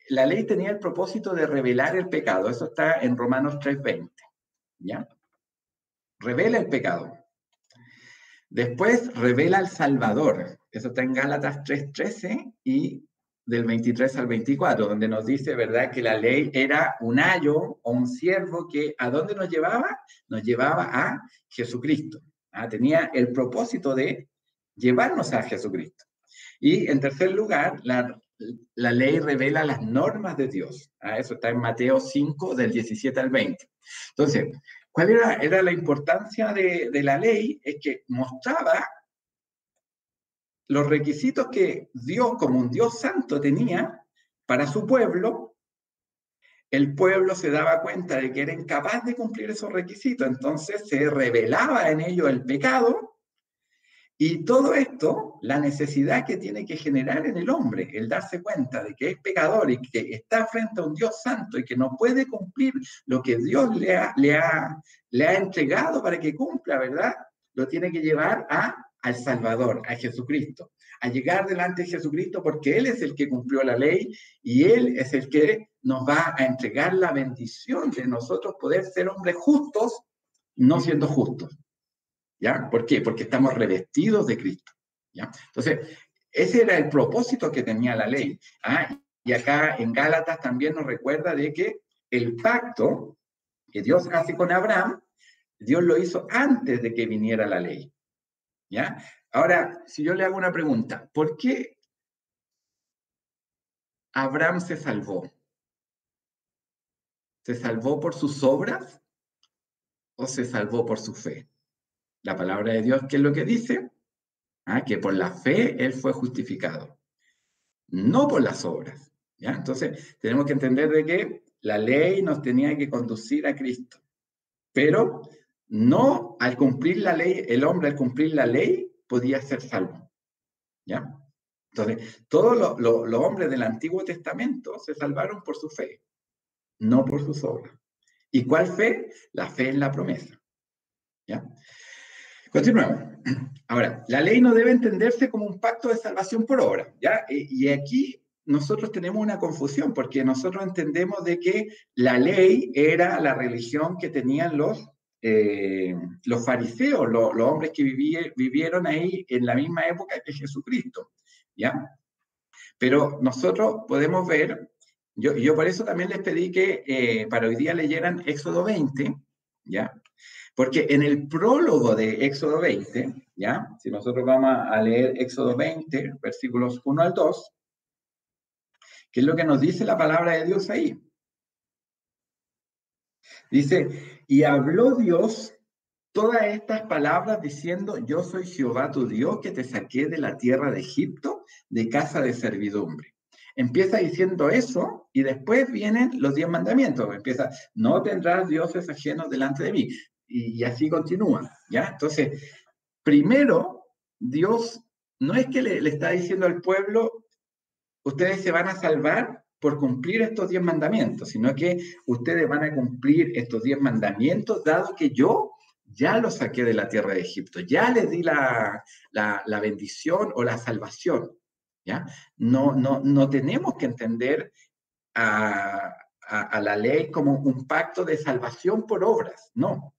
la ley tenía el propósito de revelar el pecado. Eso está en Romanos 3:20, ¿ya? Revela el pecado. Después, revela al Salvador. Eso está en Gálatas 3:13 y del 23 al 24, donde nos dice, ¿verdad?, que la ley era un ayo o un siervo que ¿a dónde nos llevaba? Nos llevaba a Jesucristo. Tenía el propósito de llevarnos a Jesucristo. Y en tercer lugar, la ley revela las normas de Dios. Eso está en Mateo 5, del 17 al 20. Entonces, ¿cuál era la importancia de la ley? Es que mostraba los requisitos que Dios, como un Dios santo, tenía para su pueblo. El pueblo se daba cuenta de que era incapaz de cumplir esos requisitos, entonces se revelaba en ello el pecado, y todo esto, la necesidad que tiene que generar en el hombre, el darse cuenta de que es pecador y que está frente a un Dios santo y que no puede cumplir lo que Dios le ha entregado para que cumpla, ¿verdad? lo tiene que llevar al Salvador, a Jesucristo, a llegar delante de Jesucristo, porque Él es el que cumplió la ley y Él es el que nos va a entregar la bendición de nosotros poder ser hombres justos, no siendo justos. ¿Ya? ¿Por qué? Porque estamos revestidos de Cristo. ¿Ya? Entonces, ese era el propósito que tenía la ley. Y acá en Gálatas también nos recuerda de que el pacto que Dios hace con Abraham, Dios lo hizo antes de que viniera la ley. ¿Ya? Ahora, si yo le hago una pregunta, ¿por qué Abraham se salvó? ¿Se salvó por sus obras o se salvó por su fe? La palabra de Dios, ¿qué es lo que dice? Que por la fe él fue justificado, no por las obras. ¿Ya? Entonces, tenemos que entender de que la ley nos tenía que conducir a Cristo, pero no al cumplir la ley, el hombre al cumplir la ley podía ser salvo. ¿Ya? Entonces, todos los hombres del Antiguo Testamento se salvaron por su fe, no por sus obras. ¿Y cuál fe? La fe en la promesa. ¿Ya? Continuemos. Ahora, la ley no debe entenderse como un pacto de salvación por obra, ¿ya? Y aquí nosotros tenemos una confusión, porque nosotros entendemos de que la ley era la religión que tenían los fariseos, los hombres que vivieron ahí en la misma época que Jesucristo, ¿ya? Pero nosotros podemos ver, yo por eso también les pedí que para hoy día leyeran Éxodo 20, ¿ya? Porque en el prólogo de Éxodo 20, ¿ya? Si nosotros vamos a leer Éxodo 20, versículos 1 al 2, ¿qué es lo que nos dice la palabra de Dios ahí? Dice, y habló Dios todas estas palabras diciendo, yo soy Jehová tu Dios que te saqué de la tierra de Egipto, de casa de servidumbre. Empieza diciendo eso y después vienen los 10 mandamientos. Empieza, no tendrás dioses ajenos delante de mí. Y así continúa, ¿ya? Entonces, primero, Dios no es que le está diciendo al pueblo, ustedes se van a salvar por cumplir estos 10 mandamientos, sino que ustedes van a cumplir estos 10 mandamientos, dado que yo ya los saqué de la tierra de Egipto, ya les di la bendición o la salvación, ¿ya? No tenemos que entender a la ley como un pacto de salvación por obras, no.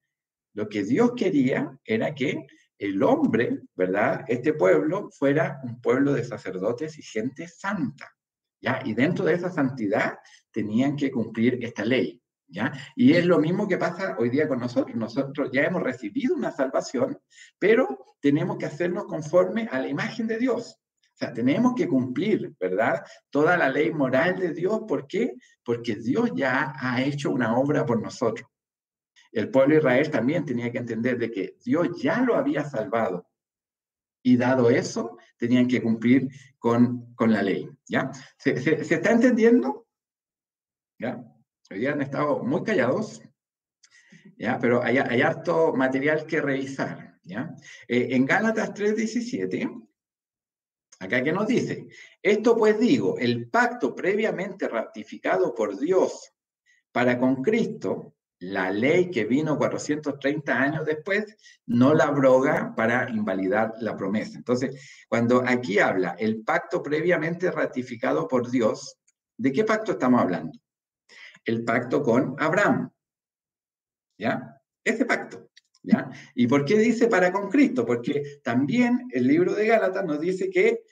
Lo que Dios quería era que el hombre, ¿verdad? Este pueblo fuera un pueblo de sacerdotes y gente santa, ¿ya? Y dentro de esa santidad tenían que cumplir esta ley, ¿ya? Y es lo mismo que pasa hoy día con nosotros. Nosotros ya hemos recibido una salvación, pero tenemos que hacernos conforme a la imagen de Dios. O sea, tenemos que cumplir, ¿verdad? Toda la ley moral de Dios. ¿Por qué? Porque Dios ya ha hecho una obra por nosotros. El pueblo de Israel también tenía que entender de que Dios ya lo había salvado. Y dado eso, tenían que cumplir con la ley. ¿Ya? ¿Se está entendiendo? ¿Ya? Hoy día han estado muy callados, ¿ya? Pero hay harto material que revisar. ¿Ya? En Gálatas 3:17, acá que nos dice, esto pues digo, el pacto previamente ratificado por Dios para con Cristo, la ley que vino 430 años después, no la abroga para invalidar la promesa. Entonces, cuando aquí habla el pacto previamente ratificado por Dios, ¿de qué pacto estamos hablando? El pacto con Abraham, ¿ya? Ese pacto, ¿ya? ¿Y por qué dice para con Cristo? Porque también el libro de Gálatas nos dice que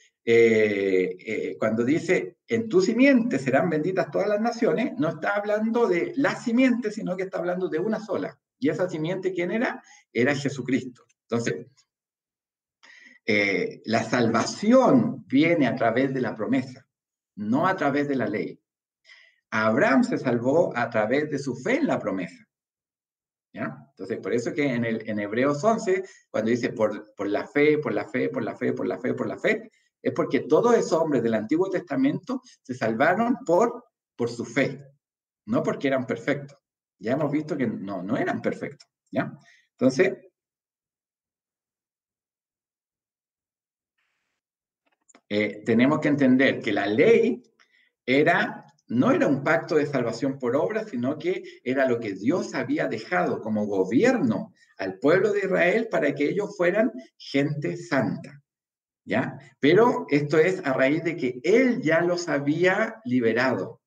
cuando dice en tu simiente serán benditas todas las naciones, no está hablando de la simiente, sino que está hablando de una sola. ¿Y esa simiente quién era? Era Jesucristo. Entonces, la salvación viene a través de la promesa, no a través de la ley. Abraham se salvó a través de su fe en la promesa. ¿Ya? Entonces, por eso que en Hebreos 11, cuando dice por la fe, por la fe, por la fe, por la fe, por la fe, es porque todos esos hombres del Antiguo Testamento se salvaron por su fe, no porque eran perfectos. Ya hemos visto que no eran perfectos. ¿Ya? Entonces, tenemos que entender que la ley era no era un pacto de salvación por obras, sino que era lo que Dios había dejado como gobierno al pueblo de Israel para que ellos fueran gente santa, ¿ya? Pero esto es a raíz de que Él ya los había liberado.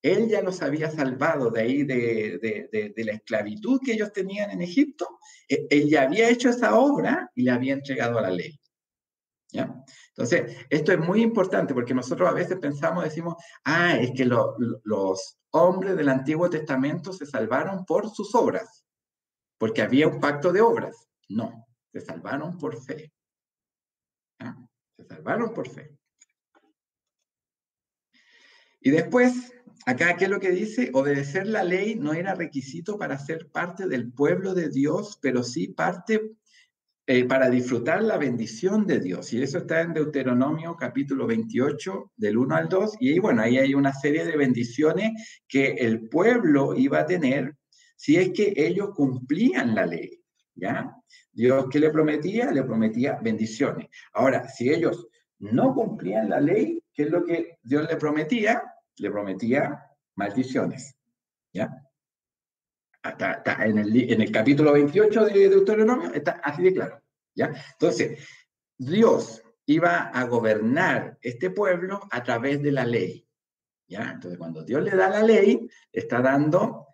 Él ya los había salvado de ahí, de la esclavitud que ellos tenían en Egipto. Él ya había hecho esa obra y le había entregado a la ley, ¿ya? Entonces, esto es muy importante porque nosotros a veces pensamos, decimos, es que los hombres del Antiguo Testamento se salvaron por sus obras, porque había un pacto de obras. No, se salvaron por fe. ¿Ya? Se salvaron por fe. Y después, acá, ¿qué es lo que dice? Obedecer la ley no era requisito para ser parte del pueblo de Dios, pero sí parte para disfrutar la bendición de Dios. Y eso está en Deuteronomio capítulo 28, del 1 al 2. Y bueno, ahí hay una serie de bendiciones que el pueblo iba a tener si es que ellos cumplían la ley, ¿ya? Dios, ¿qué le prometía? Le prometía bendiciones. Ahora, si ellos no cumplían la ley, ¿qué es lo que Dios le prometía? Le prometía maldiciones, ¿ya? Está en el capítulo 28 de Deuteronomio, está así de claro, ¿ya? Entonces, Dios iba a gobernar este pueblo a través de la ley, ¿ya? Entonces, cuando Dios le da la ley, está dando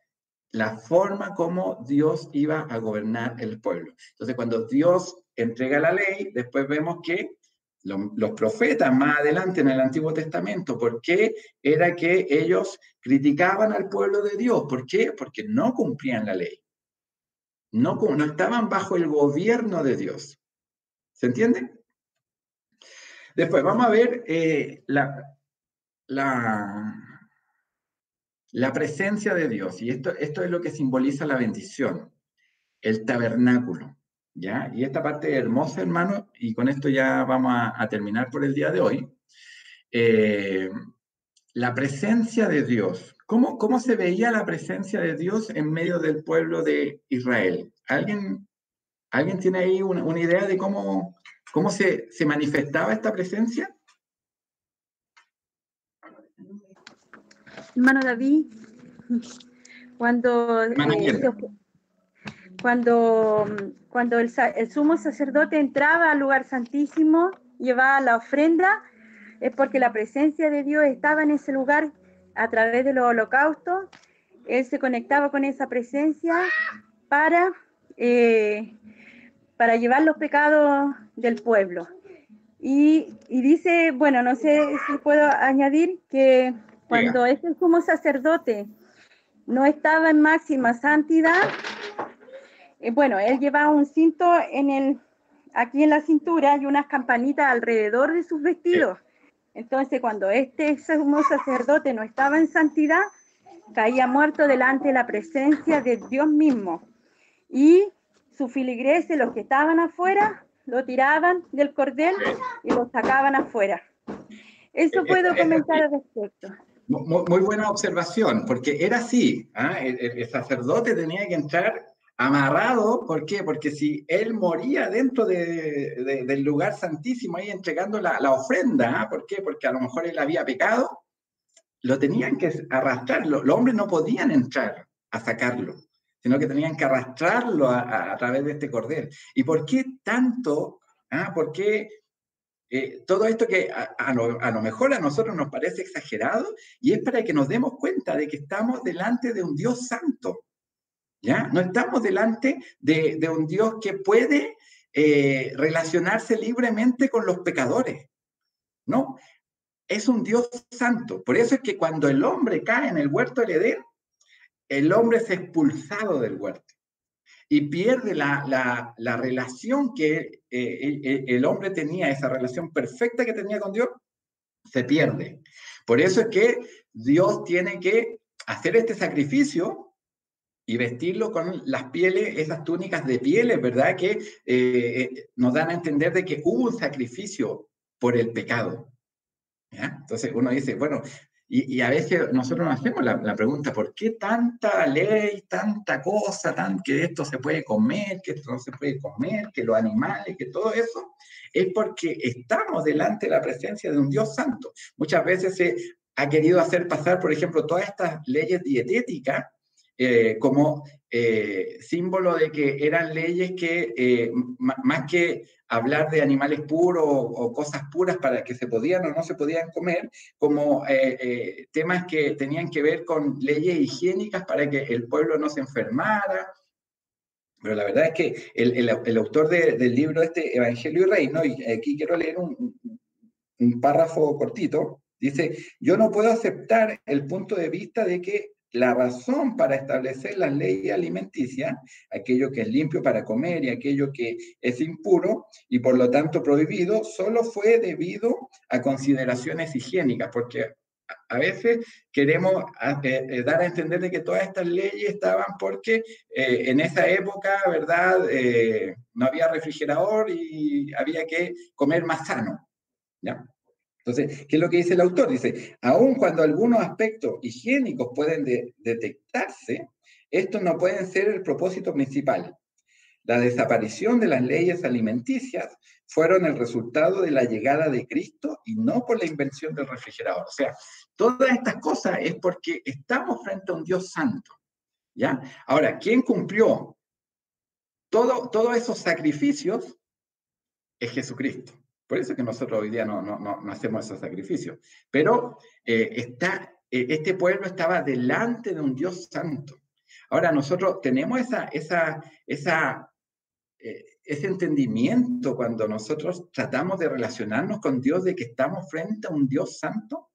la forma como Dios iba a gobernar el pueblo. Entonces, cuando Dios entrega la ley, después vemos que los profetas más adelante en el Antiguo Testamento, ¿por qué era que ellos criticaban al pueblo de Dios? ¿Por qué? Porque no cumplían la ley. No estaban bajo el gobierno de Dios. ¿Se entiende? Después vamos a ver la presencia de Dios. Y esto es lo que simboliza la bendición, el tabernáculo. ¿Ya? Y esta parte es hermosa, hermano, y con esto ya vamos a terminar por el día de hoy. La presencia de Dios. ¿Cómo se veía la presencia de Dios en medio del pueblo de Israel? ¿Alguien tiene ahí una idea de cómo se manifestaba esta presencia? Hermano David, cuando el sumo sacerdote entraba al lugar santísimo, llevaba la ofrenda, es porque la presencia de Dios estaba en ese lugar a través de los holocaustos. Él se conectaba con esa presencia para llevar los pecados del pueblo. Y dice, bueno, no sé si puedo añadir que cuando ese sumo sacerdote no estaba en máxima santidad, bueno, él llevaba un cinto aquí en la cintura y unas campanitas alrededor de sus vestidos. Entonces, cuando este sumo sacerdote no estaba en santidad, caía muerto delante de la presencia de Dios mismo. Y sus filigreses, los que estaban afuera, lo tiraban del cordel y lo sacaban afuera. Eso puedo comentar al respecto. Muy buena observación, porque era así. El sacerdote tenía que entrar amarrado. ¿Por qué? Porque si él moría dentro del lugar santísimo, ahí entregando la ofrenda, ¿por qué? Porque a lo mejor él había pecado, lo tenían que arrastrar. Los hombres no podían entrar a sacarlo, sino que tenían que arrastrarlo a través de este cordel. ¿Y por qué tanto? ¿Por qué todo esto que a lo mejor a nosotros nos parece exagerado? Y es para que nos demos cuenta de que estamos delante de un Dios santo, ¿ya? No estamos delante de un Dios que puede relacionarse libremente con los pecadores, ¿no? Es un Dios santo. Por eso es que cuando el hombre cae en el huerto del Edén, el hombre es expulsado del huerto y pierde la relación que el hombre tenía, esa relación perfecta que tenía con Dios, se pierde. Por eso es que Dios tiene que hacer este sacrificio y vestirlo con las pieles, esas túnicas de pieles, ¿verdad? Que nos dan a entender de que hubo un sacrificio por el pecado. ¿Ya? Entonces uno dice, bueno, y a veces nosotros nos hacemos la pregunta, ¿por qué tanta ley, tanta cosa, que esto se puede comer, que esto no se puede comer, que los animales, que todo eso? Es porque estamos delante de la presencia de un Dios santo. Muchas veces ha querido hacer pasar, por ejemplo, todas estas leyes dietéticas como símbolo de que eran leyes que, más que hablar de animales puros o cosas puras para que se podían o no se podían comer, como temas que tenían que ver con leyes higiénicas para que el pueblo no se enfermara. Pero la verdad es que el autor del libro Evangelio y Reino, y aquí quiero leer un párrafo cortito, dice: yo no puedo aceptar el punto de vista de que la razón para establecer las leyes alimenticias, aquello que es limpio para comer y aquello que es impuro y por lo tanto prohibido, solo fue debido a consideraciones higiénicas, porque a veces queremos dar a entender de que todas estas leyes estaban porque en esa época, ¿verdad? No había refrigerador y había que comer más sano, ¿ya? Entonces, ¿qué es lo que dice el autor? Dice, aun cuando algunos aspectos higiénicos pueden detectarse, estos no pueden ser el propósito principal. La desaparición de las leyes alimenticias fueron el resultado de la llegada de Cristo y no por la invención del refrigerador. O sea, todas estas cosas es porque estamos frente a un Dios santo, ¿ya? Ahora, ¿quién cumplió todos esos sacrificios? Es Jesucristo. Por eso es que nosotros hoy día no hacemos esos sacrificios. Pero este pueblo estaba delante de un Dios santo. Ahora nosotros tenemos ese entendimiento cuando nosotros tratamos de relacionarnos con Dios, de que estamos frente a un Dios santo.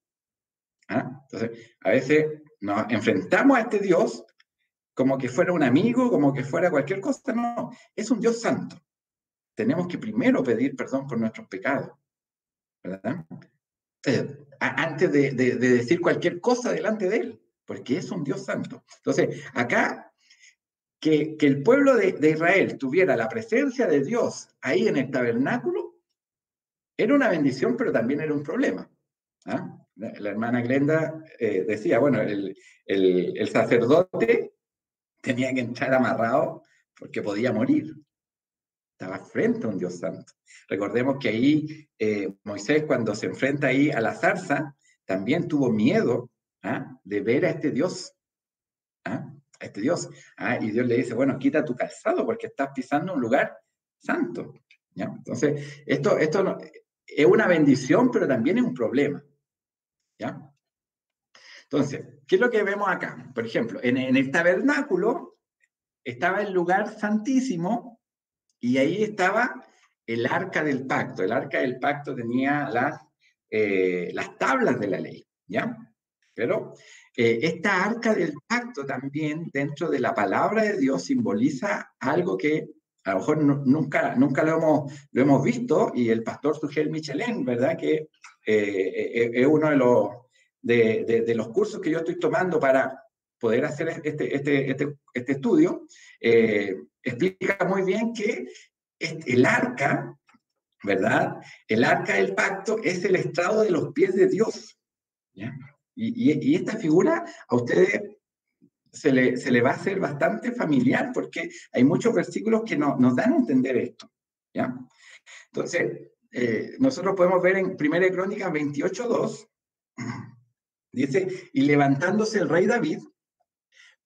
¿Ah? Entonces, a veces nos enfrentamos a este Dios como que fuera un amigo, como que fuera cualquier cosa. No, es un Dios santo. Tenemos que primero pedir perdón por nuestros pecados, ¿verdad? Antes de decir cualquier cosa delante de Él, porque es un Dios santo. Entonces, acá, que el pueblo de Israel tuviera la presencia de Dios ahí en el tabernáculo, era una bendición, pero también era un problema. ¿Ah? La hermana Glenda decía, bueno, el sacerdote tenía que entrar amarrado porque podía morir. Estaba frente a un Dios santo. Recordemos que ahí Moisés, cuando se enfrenta ahí a la zarza, también tuvo miedo de ver a este Dios. A este Dios. Y Dios le dice, bueno, quita tu calzado porque estás pisando un lugar santo. ¿Ya? Entonces, esto es una bendición, pero también es un problema. ¿Ya? Entonces, ¿qué es lo que vemos acá? Por ejemplo, en el tabernáculo estaba el lugar santísimo y ahí estaba el arca del pacto. El arca del pacto tenía las tablas de la ley, ¿ya? Pero esta arca del pacto también, dentro de la palabra de Dios, simboliza algo que a lo mejor nunca lo hemos visto, y el pastor Sugel Michelén, ¿verdad? Que es uno de los cursos que yo estoy tomando para poder hacer este estudio, explica muy bien que el arca, ¿verdad? El arca del pacto es el estrado de los pies de Dios, ¿ya? Y esta figura a ustedes se le va a hacer bastante familiar porque hay muchos versículos que nos dan a entender esto, ¿ya? Entonces, nosotros podemos ver en 1 Crónicas 28:2, dice, y levantándose el rey David,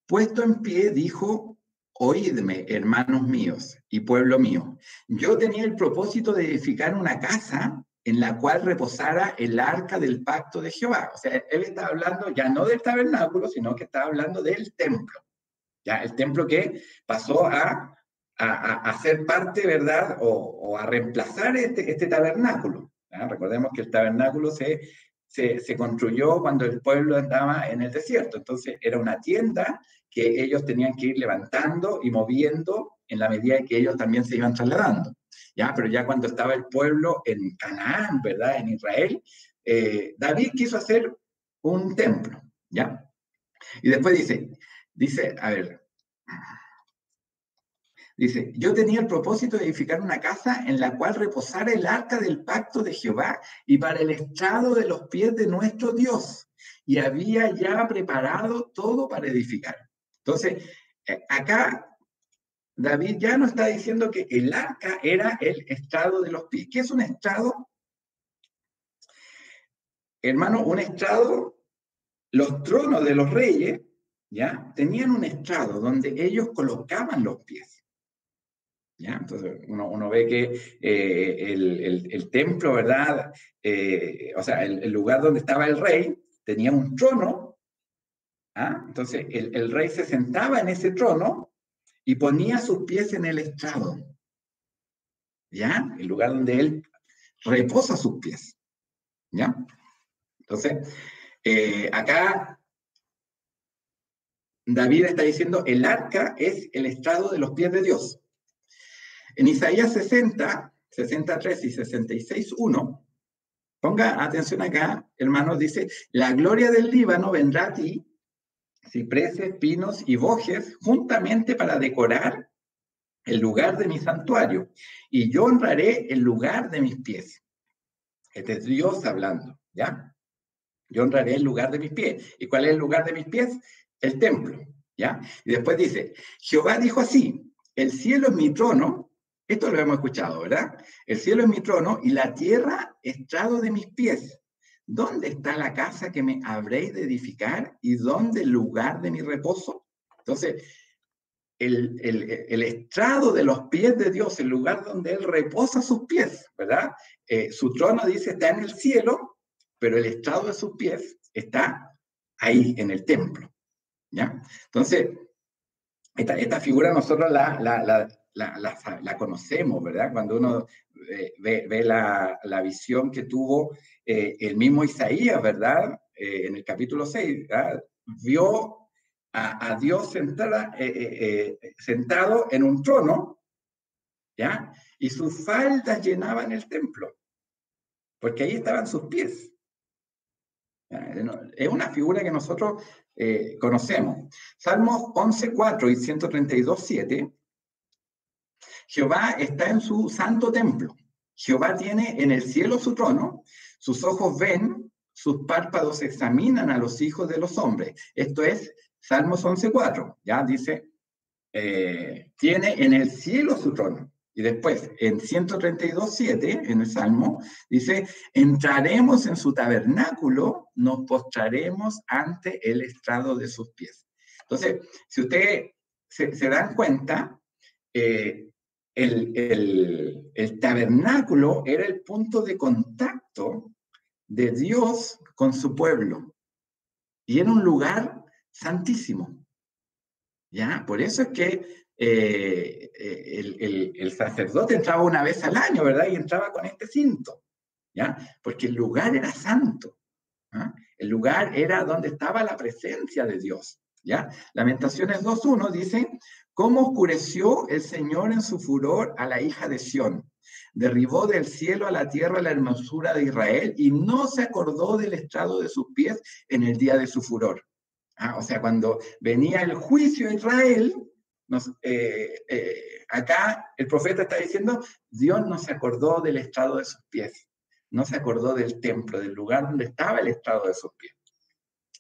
puesto en pie, dijo, oídme, hermanos míos y pueblo mío, yo tenía el propósito de edificar una casa en la cual reposara el arca del pacto de Jehová. O sea, él está hablando ya no del tabernáculo, sino que está hablando del templo. Ya, el templo que pasó a ser parte, ¿verdad? O a reemplazar este tabernáculo. ¿Ya? Recordemos que el tabernáculo se construyó cuando el pueblo andaba en el desierto. Entonces, era una tienda que ellos tenían que ir levantando y moviendo en la medida en que ellos también se iban trasladando. ¿Ya? Pero ya cuando estaba el pueblo en Canaán, ¿verdad? En Israel, David quiso hacer un templo, ¿ya? Y después dice, a ver, dice, yo tenía el propósito de edificar una casa en la cual reposara el arca del pacto de Jehová y para el estrado de los pies de nuestro Dios. Y había ya preparado todo para edificar. Entonces, acá David ya no está diciendo que el arca era el estrado de los pies. ¿Qué es un estrado? Hermano, un estrado los tronos de los reyes, ¿ya? Tenían un estrado donde ellos colocaban los pies. ¿Ya? Entonces uno ve que el templo, ¿verdad? O sea, el lugar donde estaba el rey tenía un trono. ¿Ah? Entonces el rey se sentaba en ese trono y ponía sus pies en el estrado. ¿Ya? El lugar donde él reposa sus pies. ¿Ya? Entonces, acá David está diciendo, el arca es el estrado de los pies de Dios. En Isaías 60, 63 y 66, 1, ponga atención acá, hermanos, dice, la gloria del Líbano vendrá a ti, cipreses, pinos y bojes, juntamente para decorar el lugar de mi santuario, y yo honraré el lugar de mis pies. Este es Dios hablando, ¿ya? Yo honraré el lugar de mis pies. ¿Y cuál es el lugar de mis pies? El templo, ¿ya? Y después dice, Jehová dijo así, el cielo es mi trono. Esto lo hemos escuchado, ¿verdad? El cielo es mi trono y la tierra estrado de mis pies. ¿Dónde está la casa que me habréis de edificar y dónde el lugar de mi reposo? Entonces, el estrado de los pies de Dios, el lugar donde Él reposa sus pies, ¿verdad? Su trono, dice, está en el cielo, pero el estrado de sus pies está ahí, en el templo, ¿ya? Entonces, esta figura nosotros la conocemos, ¿verdad? Cuando uno ve la visión que tuvo el mismo Isaías, ¿verdad? En el capítulo 6, ¿verdad? Vio a Dios sentado en un trono, ¿ya? Y sus faldas llenaban el templo, porque ahí estaban sus pies. Es una figura que nosotros conocemos. Salmos 11:4 y 132:7. Jehová está en su santo templo. Jehová tiene en el cielo su trono. Sus ojos ven, sus párpados examinan a los hijos de los hombres. Esto es Salmos 11:4. Ya dice, tiene en el cielo su trono. Y después, en 132:7, en el Salmo, dice, entraremos en su tabernáculo, nos postraremos ante el estrado de sus pies. Entonces, si ustedes se dan cuenta, el tabernáculo era el punto de contacto de Dios con su pueblo. Y era un lugar santísimo. ¿Ya? Por eso es que el sacerdote entraba una vez al año, ¿verdad? Y entraba con este cinto, ¿ya? Porque el lugar era santo, ¿ah? El lugar era donde estaba la presencia de Dios, ¿ya? Lamentaciones 2:1 dice, ¿cómo oscureció el Señor en su furor a la hija de Sión? Derribó del cielo a la tierra la hermosura de Israel y no se acordó del estrado de sus pies en el día de su furor. ¿Ah? O sea, cuando venía el juicio a Israel, acá el profeta está diciendo, Dios no se acordó del estrado de sus pies, no se acordó del templo, del lugar donde estaba el estrado de sus pies.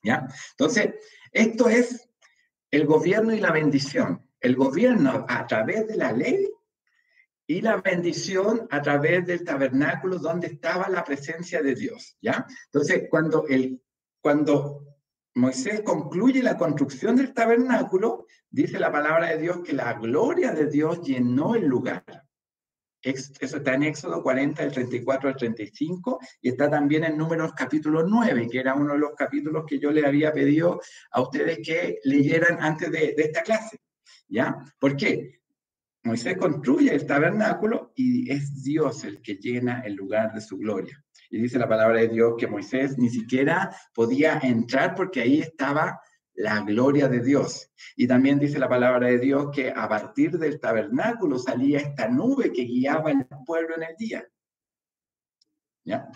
¿Ya? Entonces, esto es el gobierno y la bendición. El gobierno a través de la ley y la bendición a través del tabernáculo donde estaba la presencia de Dios. ¿Ya? Entonces, cuando Moisés concluye la construcción del tabernáculo, dice la palabra de Dios que la gloria de Dios llenó el lugar. Eso está en Éxodo 40, del 34 al 35, y está también en Números capítulo 9, que era uno de los capítulos que yo le había pedido a ustedes que leyeran antes de esta clase. ¿Ya? ¿Por qué? Moisés construye el tabernáculo y es Dios el que llena el lugar de su gloria. Y dice la palabra de Dios que Moisés ni siquiera podía entrar porque ahí estaba la gloria de Dios. Y también dice la palabra de Dios que a partir del tabernáculo salía esta nube que guiaba al pueblo en el día. ¿Ya?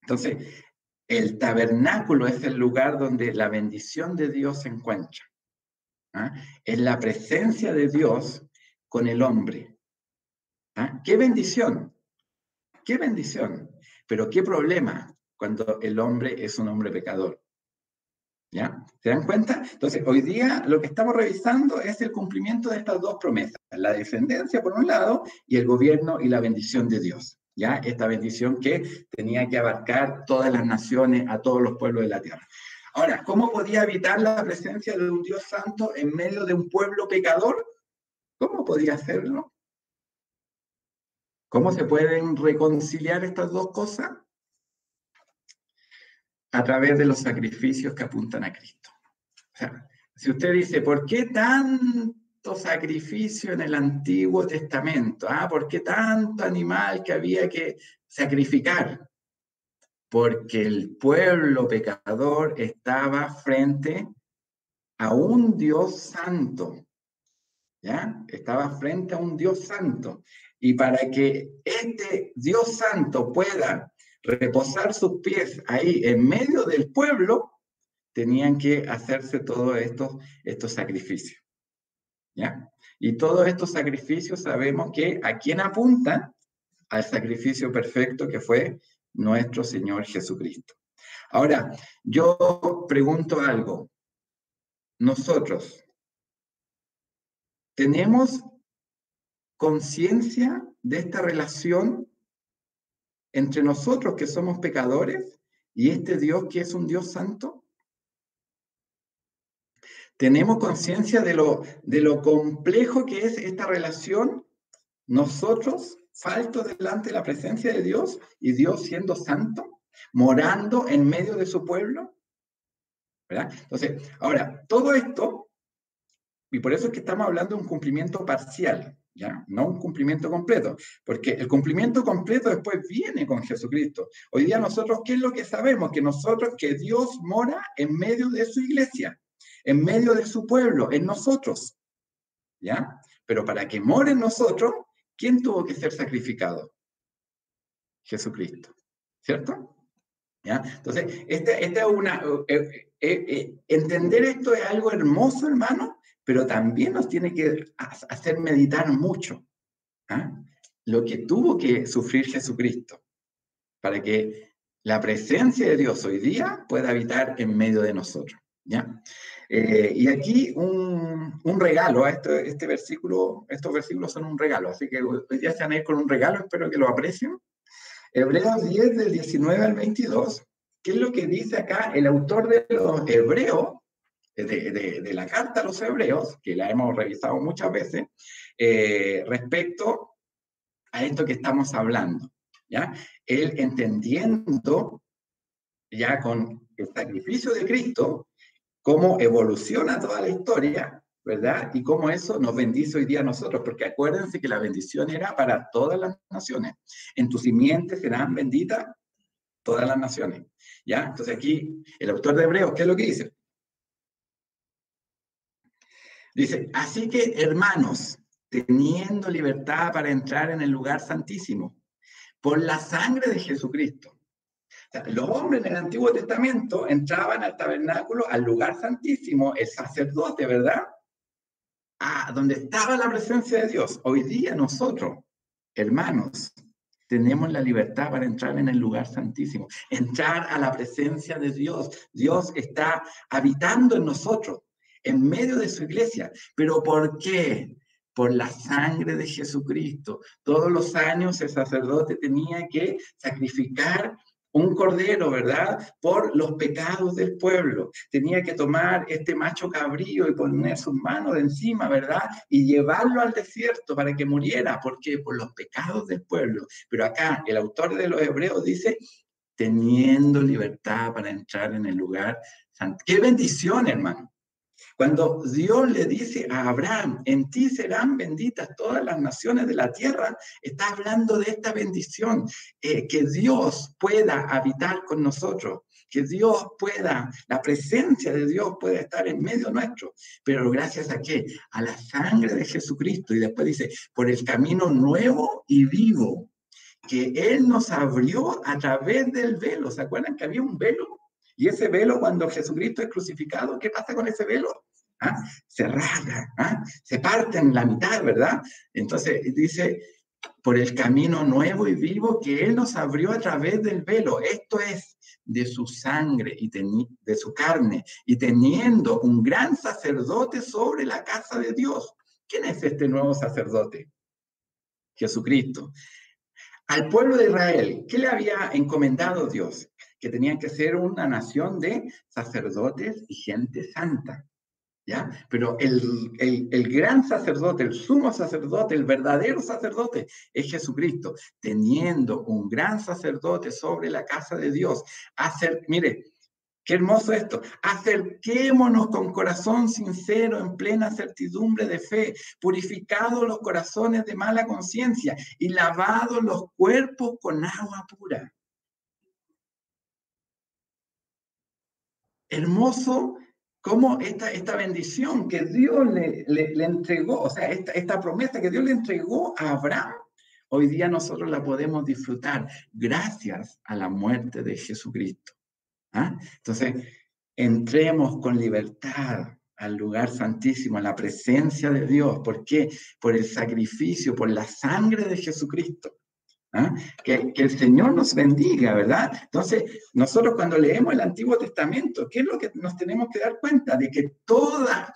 Entonces, el tabernáculo es el lugar donde la bendición de Dios se encuentra. ¿Ah? Es la presencia de Dios con el hombre. ¿Ah? ¡Qué bendición! ¡Qué bendición! Pero qué problema cuando el hombre es un hombre pecador. ¿Ya? ¿Se dan cuenta? Entonces, hoy día lo que estamos revisando es el cumplimiento de estas dos promesas. La descendencia, por un lado, y el gobierno y la bendición de Dios. ¿Ya? Esta bendición que tenía que abarcar todas las naciones, a todos los pueblos de la tierra. Ahora, ¿cómo podía habitar la presencia de un Dios santo en medio de un pueblo pecador? ¿Cómo podía hacerlo? ¿Cómo se pueden reconciliar estas dos cosas? A través de los sacrificios que apuntan a Cristo. O sea, si usted dice, ¿por qué tanto sacrificio en el Antiguo Testamento? ¿Por qué tanto animal que había que sacrificar? Porque el pueblo pecador estaba frente a un Dios santo, ¿ya? Estaba frente a un Dios santo. Y para que este Dios santo pueda reposar sus pies ahí en medio del pueblo, tenían que hacerse todos estos sacrificios, ¿ya? Y todos estos sacrificios sabemos que ¿a quién apuntan? Al sacrificio perfecto que fue nuestro Señor Jesucristo. Ahora, yo pregunto algo. Nosotros, ¿tenemos conciencia de esta relación entre nosotros que somos pecadores y este Dios que es un Dios santo? ¿Tenemos conciencia de lo complejo que es esta relación? Nosotros, faltos delante de la presencia de Dios y Dios siendo santo, morando en medio de su pueblo, ¿verdad? Entonces, ahora, todo esto, y por eso es que estamos hablando de un cumplimiento parcial, ¿ya? No un cumplimiento completo, porque el cumplimiento completo después viene con Jesucristo. Hoy día nosotros, ¿qué es lo que sabemos? Que Dios mora en medio de su iglesia, en medio de su pueblo, en nosotros, ¿ya? Pero para que more en nosotros, ¿quién tuvo que ser sacrificado? Jesucristo, ¿cierto? ¿Ya? Entonces, entender esto es algo hermoso, hermano, pero también nos tiene que hacer meditar mucho, ¿ah? Lo que tuvo que sufrir Jesucristo para que la presencia de Dios hoy día pueda habitar en medio de nosotros, ¿ya? Y aquí un regalo, estos versículos son un regalo, así que hoy día se van a ir con un regalo, espero que lo aprecien. Hebreos 10, del 19 al 22, ¿qué es lo que dice acá el autor de los Hebreos, de la carta a los Hebreos, que la hemos revisado muchas veces, respecto a esto que estamos hablando, ¿ya? Él entendiendo ya con el sacrificio de Cristo, cómo evoluciona toda la historia, ¿verdad? Y cómo eso nos bendice hoy día a nosotros, porque acuérdense que la bendición era para todas las naciones. En tu simiente serán benditas todas las naciones, ¿ya? Entonces aquí el autor de Hebreos, ¿qué es lo que dice? Dice, así que hermanos, teniendo libertad para entrar en el lugar santísimo, por la sangre de Jesucristo. O sea, los hombres en el Antiguo Testamento entraban al tabernáculo, al lugar santísimo, el sacerdote, ¿verdad? Donde estaba la presencia de Dios. Hoy día nosotros, hermanos, tenemos la libertad para entrar en el lugar santísimo, entrar a la presencia de Dios. Dios está habitando en nosotros, en medio de su iglesia. ¿Pero por qué? Por la sangre de Jesucristo. Todos los años el sacerdote tenía que sacrificar un cordero, ¿verdad? Por los pecados del pueblo. Tenía que tomar este macho cabrío y poner sus manos de encima, ¿verdad? Y llevarlo al desierto para que muriera. ¿Por qué? Por los pecados del pueblo. Pero acá el autor de los Hebreos dice, teniendo libertad para entrar en el lugar santo. ¡Qué bendición, hermano! Cuando Dios le dice a Abraham, en ti serán benditas todas las naciones de la tierra, está hablando de esta bendición, que Dios pueda habitar con nosotros, que Dios pueda, la presencia de Dios pueda estar en medio nuestro. Pero gracias a qué? A la sangre de Jesucristo. Y después dice, por el camino nuevo y vivo que Él nos abrió a través del velo. ¿Se acuerdan que había un velo? Y ese velo, cuando Jesucristo es crucificado, ¿qué pasa con ese velo? Se rasga, se parte en la mitad, ¿verdad? Entonces dice, por el camino nuevo y vivo que Él nos abrió a través del velo. Esto es de su sangre y de su carne, y teniendo un gran sacerdote sobre la casa de Dios. ¿Quién es este nuevo sacerdote? Jesucristo. Al pueblo de Israel, ¿qué le había encomendado Dios? que tenían que ser una nación de sacerdotes y gente santa. ¿Ya? Pero el gran sacerdote, el sumo sacerdote, el verdadero sacerdote es Jesucristo, teniendo un gran sacerdote sobre la casa de Dios. Mire, qué hermoso esto. Acerquémonos con corazón sincero, en plena certidumbre de fe, purificados los corazones de mala conciencia y lavados los cuerpos con agua pura. Hermoso cómo esta bendición que Dios le entregó, o sea, esta promesa que Dios le entregó a Abraham, hoy día nosotros la podemos disfrutar gracias a la muerte de Jesucristo. ¿Ah? Entonces, entremos con libertad al lugar santísimo, a la presencia de Dios. ¿Por qué? Por el sacrificio, por la sangre de Jesucristo. ¿Ah? Que el Señor nos bendiga, ¿verdad? Entonces, nosotros cuando leemos el Antiguo Testamento, ¿qué es lo que nos tenemos que dar cuenta? De que toda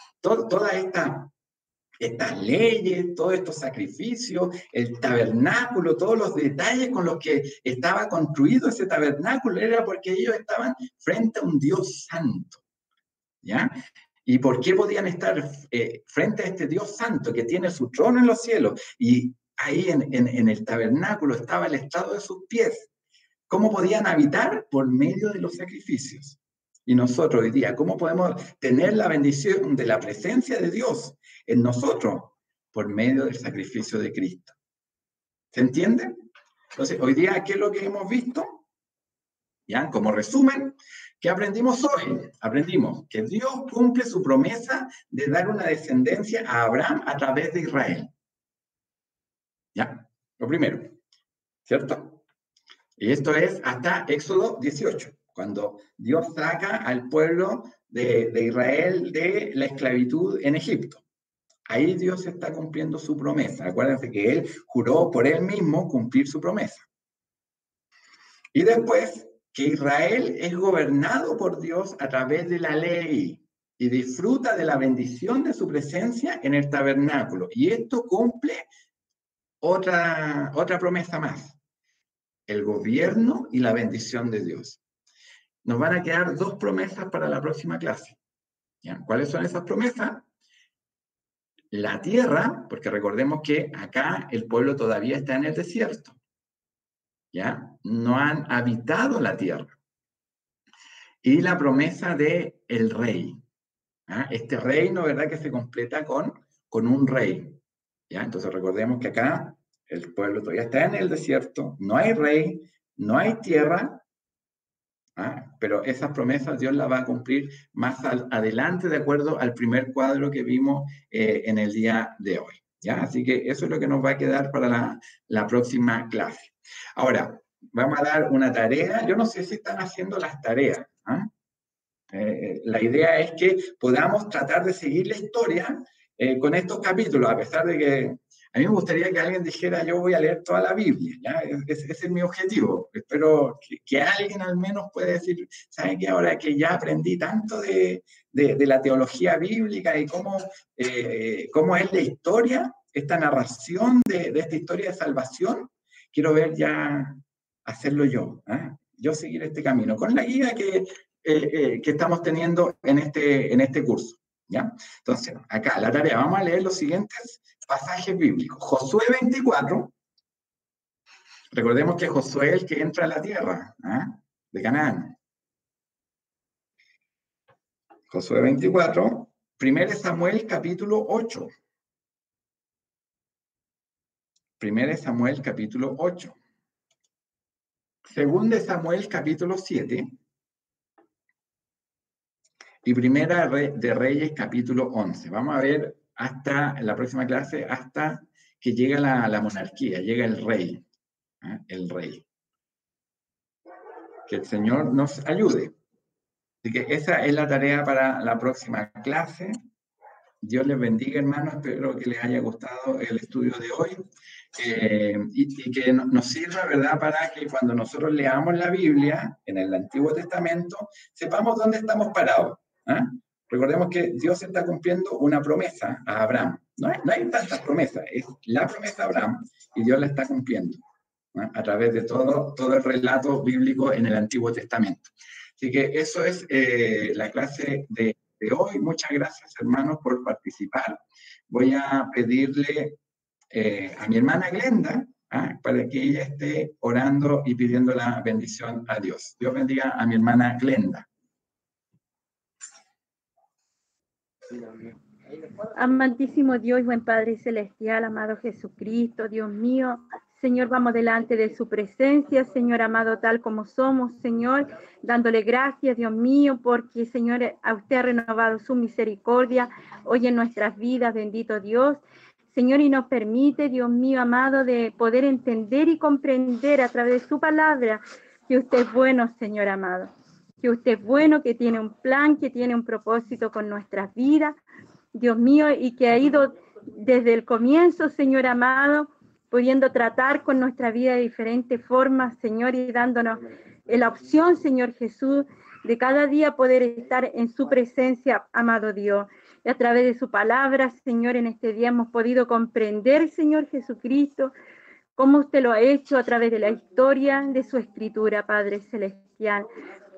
estas leyes, todos estos sacrificios, el tabernáculo, todos los detalles con los que estaba construido ese tabernáculo, era porque ellos estaban frente a un Dios santo, ¿ya? ¿Y por qué podían estar frente a este Dios santo que tiene su trono en los cielos? Y ahí en el tabernáculo estaba el estrado de sus pies. ¿Cómo podían habitar? Por medio de los sacrificios. Y nosotros hoy día, ¿cómo podemos tener la bendición de la presencia de Dios en nosotros? Por medio del sacrificio de Cristo. ¿Se entiende? Entonces, hoy día, ¿qué es lo que hemos visto? Ya, como resumen, ¿qué aprendimos hoy? Aprendimos que Dios cumple su promesa de dar una descendencia a Abraham a través de Israel. ¿Ya? Lo primero, ¿cierto? Y esto es hasta Éxodo 18, cuando Dios saca al pueblo de Israel de la esclavitud en Egipto. Ahí Dios está cumpliendo su promesa. Acuérdense que Él juró por Él mismo cumplir su promesa. Y después, que Israel es gobernado por Dios a través de la ley y disfruta de la bendición de su presencia en el tabernáculo. Y esto cumple otra promesa más: el gobierno y la bendición de Dios. Nos van a quedar dos promesas para la próxima clase. ¿Ya? ¿Cuáles son esas promesas? La tierra, porque recordemos que acá el pueblo todavía está en el desierto. ¿Ya? No han habitado la tierra. Y la promesa de el rey. ¿Ah? Este reino, ¿verdad?, que se completa con un rey. ¿Ya? Entonces recordemos que acá el pueblo todavía está en el desierto, no hay rey, no hay tierra, ¿ah? Pero esas promesas Dios las va a cumplir más adelante, de acuerdo al primer cuadro que vimos en el día de hoy. ¿Ya? Así que eso es lo que nos va a quedar para la próxima clase. Ahora, vamos a dar una tarea. Yo no sé si están haciendo las tareas. ¿Ah? La idea es que podamos tratar de seguir la historia con estos capítulos, a pesar de que a mí me gustaría que alguien dijera: yo voy a leer toda la Biblia, ¿ya? Ese es mi objetivo. Espero que alguien al menos pueda decir: ¿saben qué? Ahora que ya aprendí tanto de la teología bíblica y cómo es la historia, esta narración de esta historia de salvación, quiero ver ya hacerlo yo, ¿eh? Yo seguir este camino, con la guía que estamos teniendo en este curso, ¿ya? Entonces, acá la tarea, vamos a leer los siguientes pasajes bíblicos. Josué 24, recordemos que Josué es el que entra a la tierra, ¿eh?, de Canaán. Josué 24, 1 Samuel capítulo 8. 1 Samuel capítulo 8. 2 Samuel capítulo 7. Y Primera de Reyes, capítulo 11. Vamos a ver hasta en la próxima clase, hasta que llega la monarquía, llega el rey. ¿Eh? El rey. Que el Señor nos ayude. Así que esa es la tarea para la próxima clase. Dios les bendiga, hermanos. Espero que les haya gustado el estudio de hoy. Y que nos sirva, ¿verdad?, para que cuando nosotros leamos la Biblia en el Antiguo Testamento, sepamos dónde estamos parados. ¿Ah? Recordemos que Dios está cumpliendo una promesa a Abraham. No hay tantas promesas, es la promesa a Abraham y Dios la está cumpliendo. ¿no? A través de todo el relato bíblico en el Antiguo Testamento. Así que eso es la clase de hoy. Muchas gracias, hermanos, por participar. Voy a pedirle a mi hermana Glenda, para que ella esté orando y pidiendo la bendición a Dios. Dios bendiga a mi hermana Glenda. Amantísimo Dios y buen Padre Celestial, amado Jesucristo, Dios mío, Señor, vamos delante de su presencia, Señor amado, tal como somos, Señor, dándole gracias, Dios mío, porque, Señor, a usted ha renovado su misericordia hoy en nuestras vidas, bendito Dios. Señor, y nos permite, Dios mío, amado, de poder entender y comprender a través de su palabra que usted es bueno, Señor amado, que usted es bueno, que tiene un plan, que tiene un propósito con nuestras vidas, Dios mío, y que ha ido desde el comienzo, Señor amado, pudiendo tratar con nuestra vida de diferentes formas, Señor, y dándonos la opción, Señor Jesús, de cada día poder estar en su presencia, amado Dios. Y a través de su palabra, Señor, en este día hemos podido comprender, Señor Jesucristo, cómo usted lo ha hecho a través de la historia de su escritura, Padre Celestial.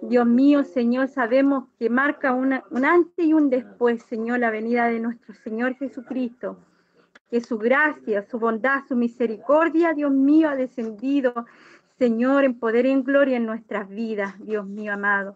Dios mío, Señor, sabemos que marca un antes y un después, Señor, la venida de nuestro Señor Jesucristo. Que su gracia, su bondad, su misericordia, Dios mío, ha descendido, Señor, en poder y en gloria en nuestras vidas, Dios mío amado.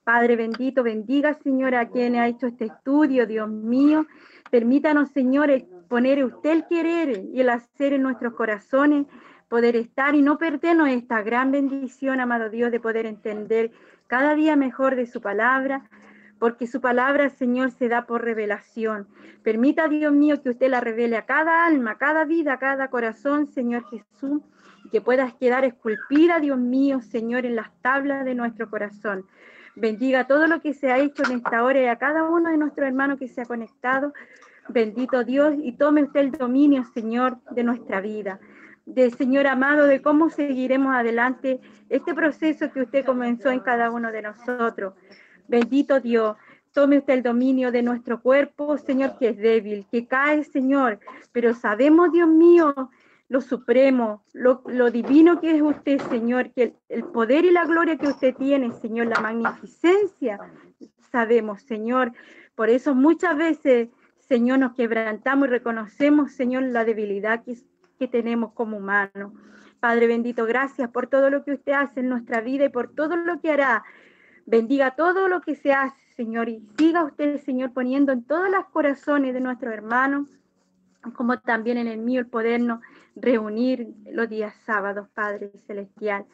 Padre bendito, bendiga, Señor, a quien ha hecho este estudio, Dios mío. Permítanos, Señor, poner usted el querer y el hacer en nuestros corazones, poder estar y no perdernos esta gran bendición, amado Dios, de poder entender cada día mejor de su palabra, porque su palabra, Señor, se da por revelación. Permita, Dios mío, que usted la revele a cada alma, a cada vida, a cada corazón, Señor Jesús, y que puedas quedar esculpida, Dios mío, Señor, en las tablas de nuestro corazón. Bendiga todo lo que se ha hecho en esta hora y a cada uno de nuestros hermanos que se ha conectado. Bendito Dios, y tome usted el dominio, Señor, de nuestra vida. De Señor amado, de cómo seguiremos adelante este proceso que usted comenzó en cada uno de nosotros. Bendito Dios, tome usted el dominio de nuestro cuerpo, Señor, que es débil, que cae, Señor, pero sabemos, Dios mío, lo supremo, lo divino que es usted, Señor, que el poder y la gloria que usted tiene, Señor, la magnificencia, sabemos, Señor. Por eso muchas veces, Señor, nos quebrantamos y reconocemos, Señor, la debilidad que tenemos como humanos. Padre bendito, gracias por todo lo que usted hace en nuestra vida y por todo lo que hará. Bendiga todo lo que se hace, Señor, y siga usted, Señor, poniendo en todos los corazones de nuestros hermanos, como también en el mío, el podernos reunir los días sábados, Padre Celestial.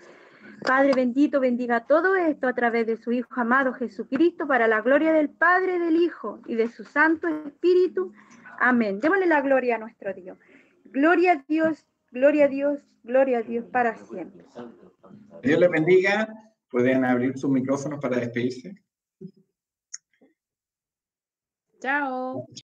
Padre bendito, bendiga todo esto a través de su Hijo amado Jesucristo, para la gloria del Padre, del Hijo y de su Santo Espíritu. Amén. Démosle la gloria a nuestro Dios. Gloria a Dios, gloria a Dios, gloria a Dios para siempre. Dios les bendiga. Pueden abrir sus micrófonos para despedirse. Chao.